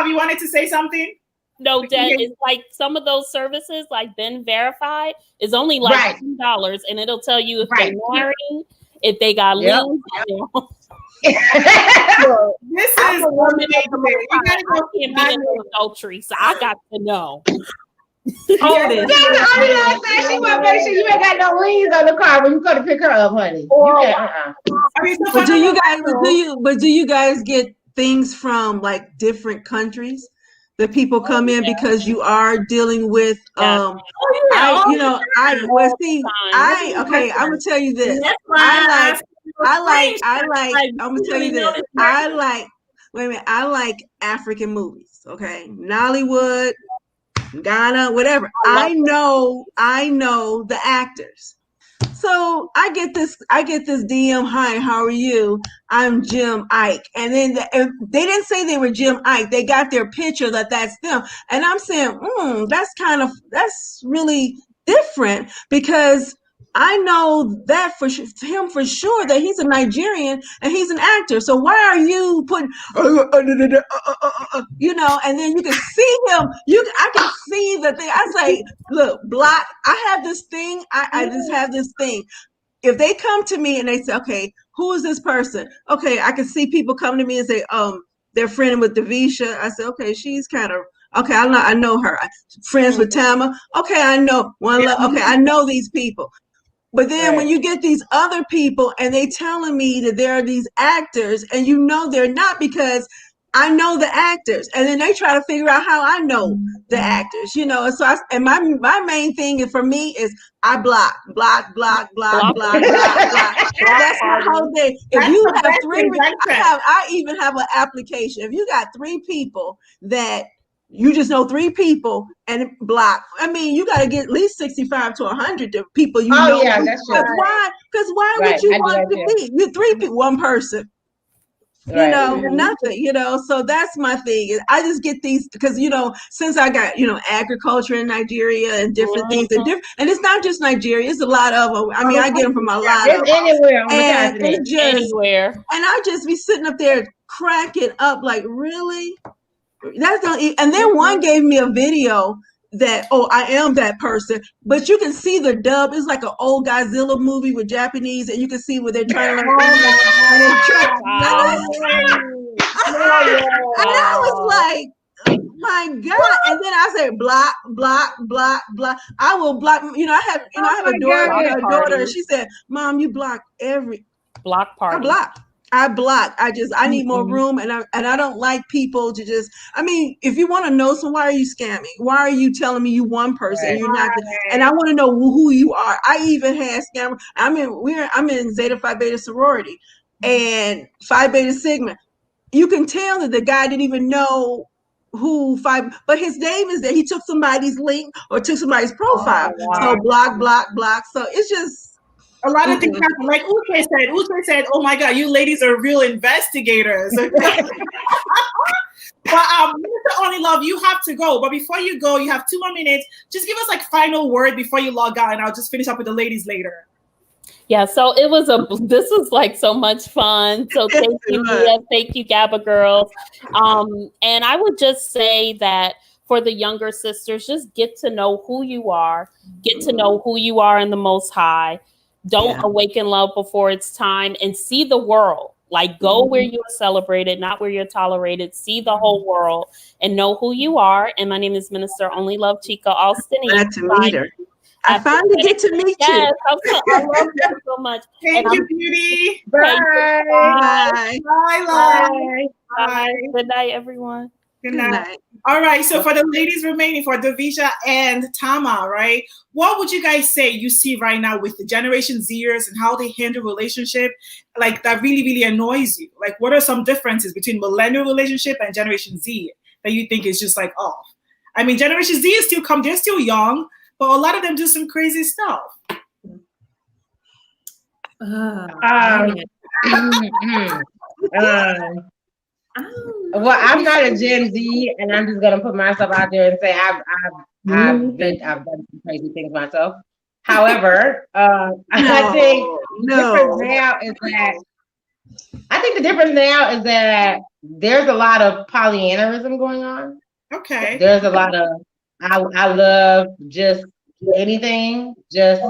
[SPEAKER 1] You wanted to say something?
[SPEAKER 5] No, Dad, it's like some of those services, like Ben Verified, is only like $10, and it'll tell you if they're married, if they got liens.
[SPEAKER 1] This is
[SPEAKER 5] I can't be in adultery, so I got to know.
[SPEAKER 4] She want to make sure you ain't got no liens on the car when you go to pick her up, honey.
[SPEAKER 2] But do you guys get things from like different countries? The people come in because you are dealing with I'm gonna tell you this. I like African movies, okay? Nollywood, Ghana, whatever. I know the actors. So I get this DM, hi, how are you? I'm Jim Ike. And then they didn't say they were Jim Ike. They got their picture that's them. And I'm saying, that's really different because I know that for him for sure that he's a Nigerian and he's an actor. So why are you putting, and then you can see him. I can see the thing. I say, look, block. I have this thing. I just have this thing. If they come to me and they say, okay, who is this person? Okay, I can see people come to me and say, they're friendly with Davisha. I say, okay, she's kind of, okay, I know her. Friends with Tama. Okay, I know one. Okay, I know these people. But then when you get these other people and they telling me that there are these actors and they're not because I know the actors, and then they try to figure out how I know the actors, So my main thing for me is I block. That's my whole thing. If you have three, I even have an application. If you got three people that you just know three people and block. I mean, you got to get at least 65 to 100 people you know.
[SPEAKER 4] Yeah, that's true.
[SPEAKER 2] Because why would you want to be? You three people, one person.
[SPEAKER 4] Right.
[SPEAKER 2] Nothing, so that's my thing. I just get these because, since I got, agriculture in Nigeria and different things and it's not just Nigeria, it's a lot of them. I mean, I get them from a lot of
[SPEAKER 4] It's anywhere on the
[SPEAKER 2] and
[SPEAKER 4] continent.
[SPEAKER 2] it's just,
[SPEAKER 5] Anywhere.
[SPEAKER 2] and I just be sitting up there cracking up like, really? That's not, and then one gave me a video that, I am that person, but you can see the dub. It's like an old Godzilla movie with Japanese, and you can see where they're trying to and I was like, my God. And then I said, block, block, block, block. I will block, I have a daughter, and she said, Mom, you block every
[SPEAKER 5] block party.
[SPEAKER 2] I block. I need more room, and I don't like people to just. I mean, if you want to know, so why are you scamming? Why are you telling me you one person and you're not? And I want to know who you are. I even had scammer. I'm in Zeta Phi Beta sorority, and Phi Beta Sigma. You can tell that the guy didn't even know who but his name is that he took somebody's link or took somebody's profile. So block, block, block. So it's just.
[SPEAKER 1] A lot of things happen. Like Uche said, oh my God, you ladies are real investigators. But Mr. Only Love, you have to go. But before you go, you have 2 more minutes. Just give us like final word before you log out, and I'll just finish up with the ladies later.
[SPEAKER 5] Yeah, so this was like so much fun. So thank you, Mia. Thank you, GABA girls. And I would just say that for the younger sisters, just get to know who you are. Get to know who you are in the Most High. Don't awaken love before it's time, and see the world. Like, go where you're celebrated, not where you're tolerated. See the whole world and know who you are. And my name is Minister Only Love Chica Alston.
[SPEAKER 2] Glad to meet her. I finally get to meet you.
[SPEAKER 5] Yes, I love you so much.
[SPEAKER 1] Thank you, beauty.
[SPEAKER 4] Bye.
[SPEAKER 1] Bye.
[SPEAKER 5] Bye. Bye. Good night, everyone.
[SPEAKER 1] Good night. All right. So for the ladies remaining, for Davisha and Tama, right? What would you guys say you see right now with the Generation Zers and how they handle relationship, like that really, really annoys you? Like, what are some differences between millennial relationship and Generation Z that you think is just like off? I mean, Generation Z is still they're still young, but a lot of them do some crazy stuff.
[SPEAKER 4] Well, I'm not a Gen Z, and I'm just gonna put myself out there and say I've done some crazy things myself. However, I think the difference now is that there's a lot of polyamorism going on.
[SPEAKER 1] Okay.
[SPEAKER 4] There's a lot of I love just anything, just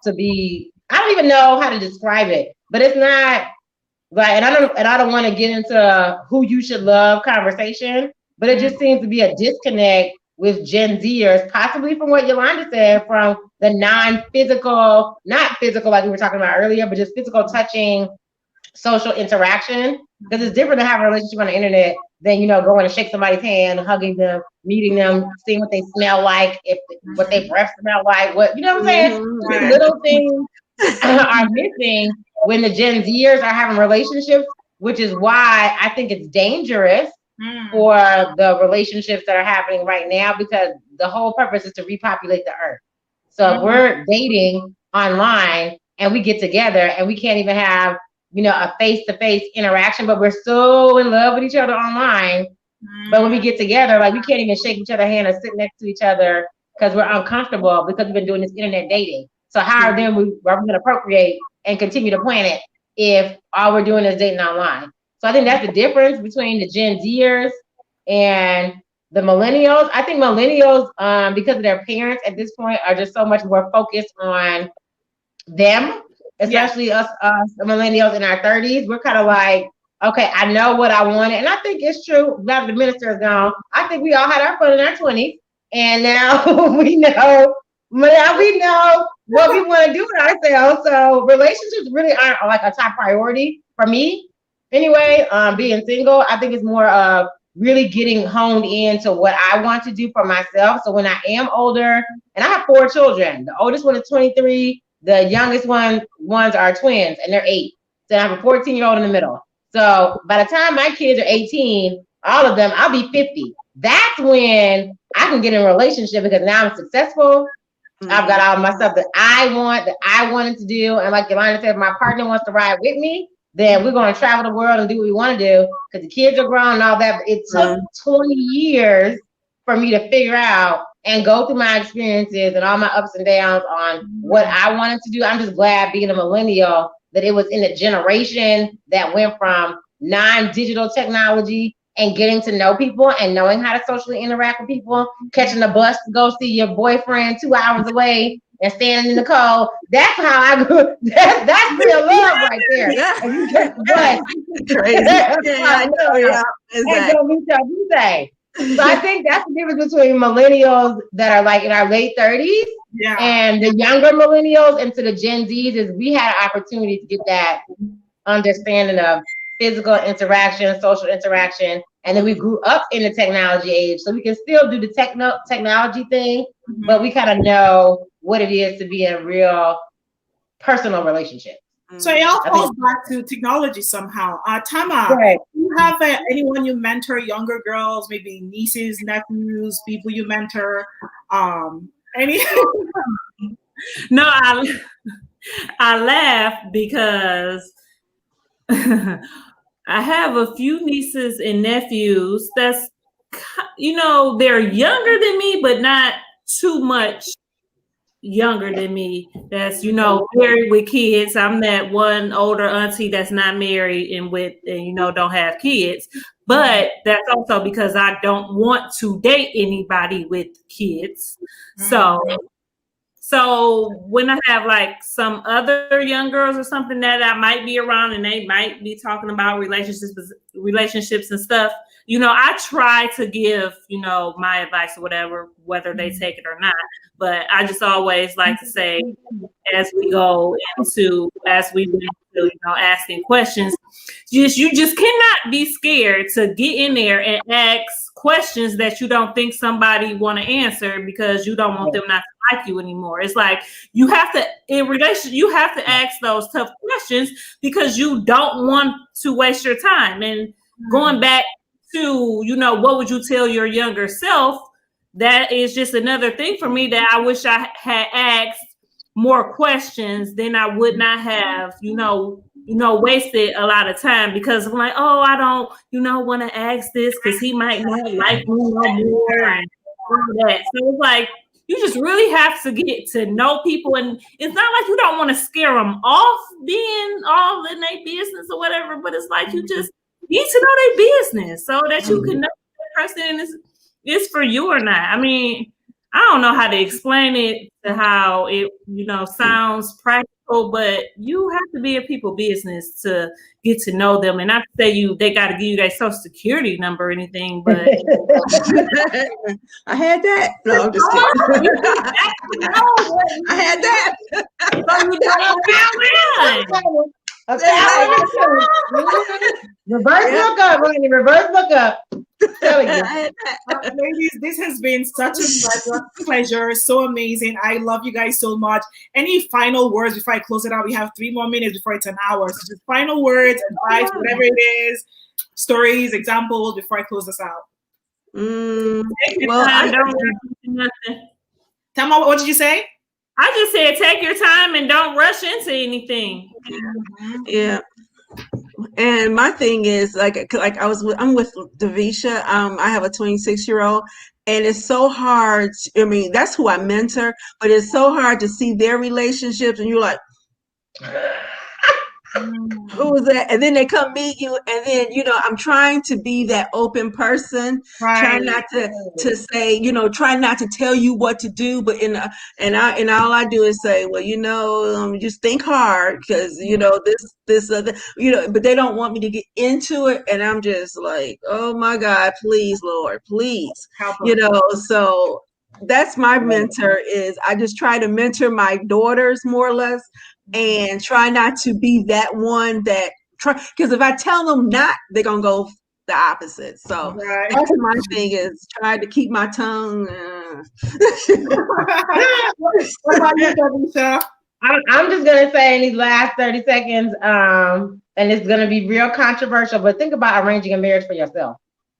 [SPEAKER 4] to be. I don't even know how to describe it, but it's not. Right, and I don't want to get into who you should love conversation, but it just seems to be a disconnect with Gen Zers, possibly from what Yolanda said, from the non-physical, not physical like we were talking about earlier, but just physical touching social interaction. Because it's different to have a relationship on the internet than, going to shake somebody's hand, hugging them, meeting them, seeing what they smell like, what their breath smell like, what I'm saying? Just little things are missing when the Gen Zers are having relationships, which is why I think it's dangerous for the relationships that are happening right now, because the whole purpose is to repopulate the earth. So if we're dating online and we get together and we can't even have, a face-to-face interaction, but we're so in love with each other online. But when we get together, like, we can't even shake each other's hand or sit next to each other because we're uncomfortable because we've been doing this internet dating. So how are we going to procreate and continue the planet if all we're doing is dating online? So I think that's the difference between the Gen Zers and the millennials. I think millennials, because of their parents at this point, are just so much more focused on them, especially us millennials in our 30s. We're kind of like, okay, I know what I wanted. And I think it's true. Now the minister is gone. I think we all had our fun in our 20s. And now we know what we want to do with ourselves. So relationships really aren't like a top priority for me. Anyway, being single, I think it's more of really getting honed into what I want to do for myself. So when I am older, and I have 4 children, the oldest one is 23, the youngest ones are twins, and they're 8. So I have a 14-year-old in the middle. So by the time my kids are 18, all of them, I'll be 50. That's when I can get in a relationship, because now I'm successful. I've got all my stuff that I wanted to do. And like Yolanda said, my partner wants to ride with me. that we're going to travel the world and do what we want to do because the kids are grown and all that. But it took 20 years for me to figure out and go through my experiences and all my ups and downs on what I wanted to do. I'm just glad being a millennial that it was in a generation that went from non-digital technology and getting to know people and knowing how to socially interact with people, catching a bus to go see your boyfriend 2 hours away and standing in the cold. That's how I grew. That's real love right there.
[SPEAKER 2] Yeah.
[SPEAKER 4] And you get the bus.
[SPEAKER 2] Crazy. Yeah, I know. Yeah.
[SPEAKER 4] And go meet your birthday. So I think that's the difference between millennials that are like in our late 30s and the younger millennials into the Gen Zs is we had an opportunity to get that understanding of physical interaction, social interaction, and then we grew up in the technology age. So we can still do the technology thing, but we kind of know what it is to be in a real personal relationship.
[SPEAKER 1] So it all falls back to technology somehow. Tama, do you have anyone you mentor, younger girls, maybe nieces, nephews, people you mentor? Any?
[SPEAKER 3] No, I laugh because I have a few nieces and nephews that's, they're younger than me, but not too much younger than me. That's, married with kids. I'm that one older auntie that's not married and don't have kids. But that's also because I don't want to date anybody with kids. So when I have like some other young girls or something that I might be around and they might be talking about relationships and stuff, I try to give, my advice or whatever, whether they take it or not. But I just always like to say, as we went into asking questions, you just cannot be scared to get in there and ask questions that you don't think somebody want to answer because you don't want them not to like you anymore. It's like you have to ask those tough questions because you don't want to waste your time. And going back to, what would you tell your younger self? That is just another thing for me that I wish I had asked more questions. Then I would not have, wasted a lot of time because I'm like, oh, I don't, want to ask this because he might not like me no more and all that. So it's like, you just really have to get to know people. And it's not like you don't want to scare them off being all in their business or whatever, but it's like you just need to know their business so that you can know if that person is for you or not. I mean, I don't know how to explain it to how it, sounds practical, but you have to be a people business to get to know them. And not to say they got to give you their social security number or anything, but
[SPEAKER 2] I had that. No, I'm just kidding. I had that.
[SPEAKER 4] Reverse lookup, Randy. Reverse lookup.
[SPEAKER 1] Ladies, this has been such a pleasure. So amazing. I love you guys so much. Any final words before I close it out? We have 3 more minutes before it's an hour. So just final words, advice, whatever it is, stories, examples before I close this out. Tama, what did you say?
[SPEAKER 3] I just said take your time and don't rush into anything.
[SPEAKER 2] Yeah. And my thing is I'm with Davisha. I have a 26-year-old, and it's so hard. I mean, that's who I mentor, but it's so hard to see their relationships, and you're like, who was that? And then they come meet you, and then I'm trying to be that open person, trying not to say, try not to tell you what to do, but and all I do is say, well, just think hard because this other, but they don't want me to get into it, and I'm just like, oh my God, please, Lord, please, so that's my mentor. Is I just try to mentor my daughters more or less. And try not to be that one that because if I tell them not, they're gonna go the opposite. So that's my thing is try to keep my tongue.
[SPEAKER 1] What about you, Davisha?
[SPEAKER 4] I'm just gonna say in these last 30 seconds, and it's gonna be real controversial, but think about arranging a marriage for yourself.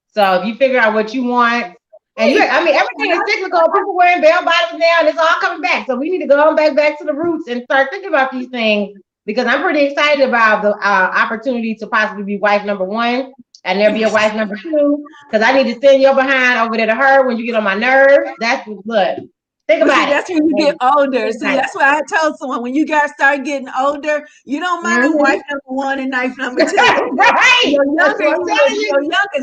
[SPEAKER 4] So if you figure out what you want. And everything is cyclical. People wearing bell bottoms now, and it's all coming back. So we need to go back to the roots and start thinking about these things because I'm pretty excited about the opportunity to possibly be wife number 1. And there'll be a wife number 2, because I need to send your behind over there to her when you get on my nerves. That's look. Think about it.
[SPEAKER 2] That's when you get older. See, that's why I told someone when you guys start getting older, you don't mind wife number 1 and knife number 2.
[SPEAKER 4] Right.
[SPEAKER 2] You're younger,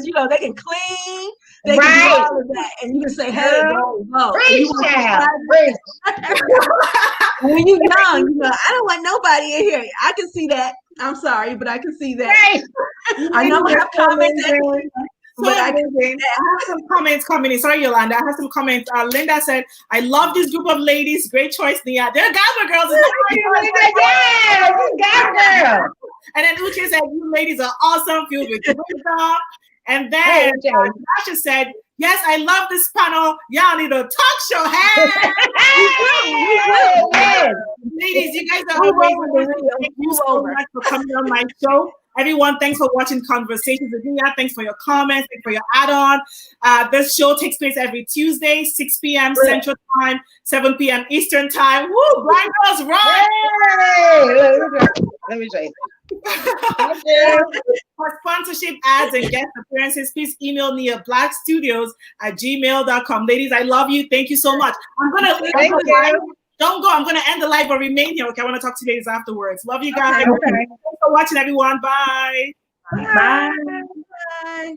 [SPEAKER 2] you know, they can clean, they can do all of that, and you can say, "Hey, go."
[SPEAKER 4] Preach, child. Preach.
[SPEAKER 2] When you're young, you know, I don't want nobody in here. I can see that. I'm sorry, but I can see that.
[SPEAKER 4] Right.
[SPEAKER 2] I know I have comments.
[SPEAKER 1] But I have some comments coming in. Sorry, Yolanda. I have some comments. Linda said, I love this group of ladies. Great choice, Nia. They're Gabba girls.
[SPEAKER 4] Yeah, Gabba girl.
[SPEAKER 1] And then Uche said, you ladies are awesome, filled with wisdom. And then Tasha said, yes, I love this panel. Y'all need a talk show. Hey! Ladies, you guys are amazing. Thank you so much for coming on my show. Everyone, thanks for watching Conversations with Nia. Thanks for your comments. Thanks for your add-on. This show takes place every Tuesday, 6 p.m. Central Time, 7 p.m. Eastern Time. Woo! Blind Girls Rock!
[SPEAKER 4] Let me show you.
[SPEAKER 1] For sponsorship, ads, and guest appearances, please email Nia blackstudios@gmail.com. Ladies, I love you. Thank you so much. Don't go. I'm going to end the live, but remain here. Okay, I want to talk to you ladies afterwards. Love you guys.
[SPEAKER 4] Okay.
[SPEAKER 1] Thanks for watching, everyone. Bye.
[SPEAKER 3] Bye.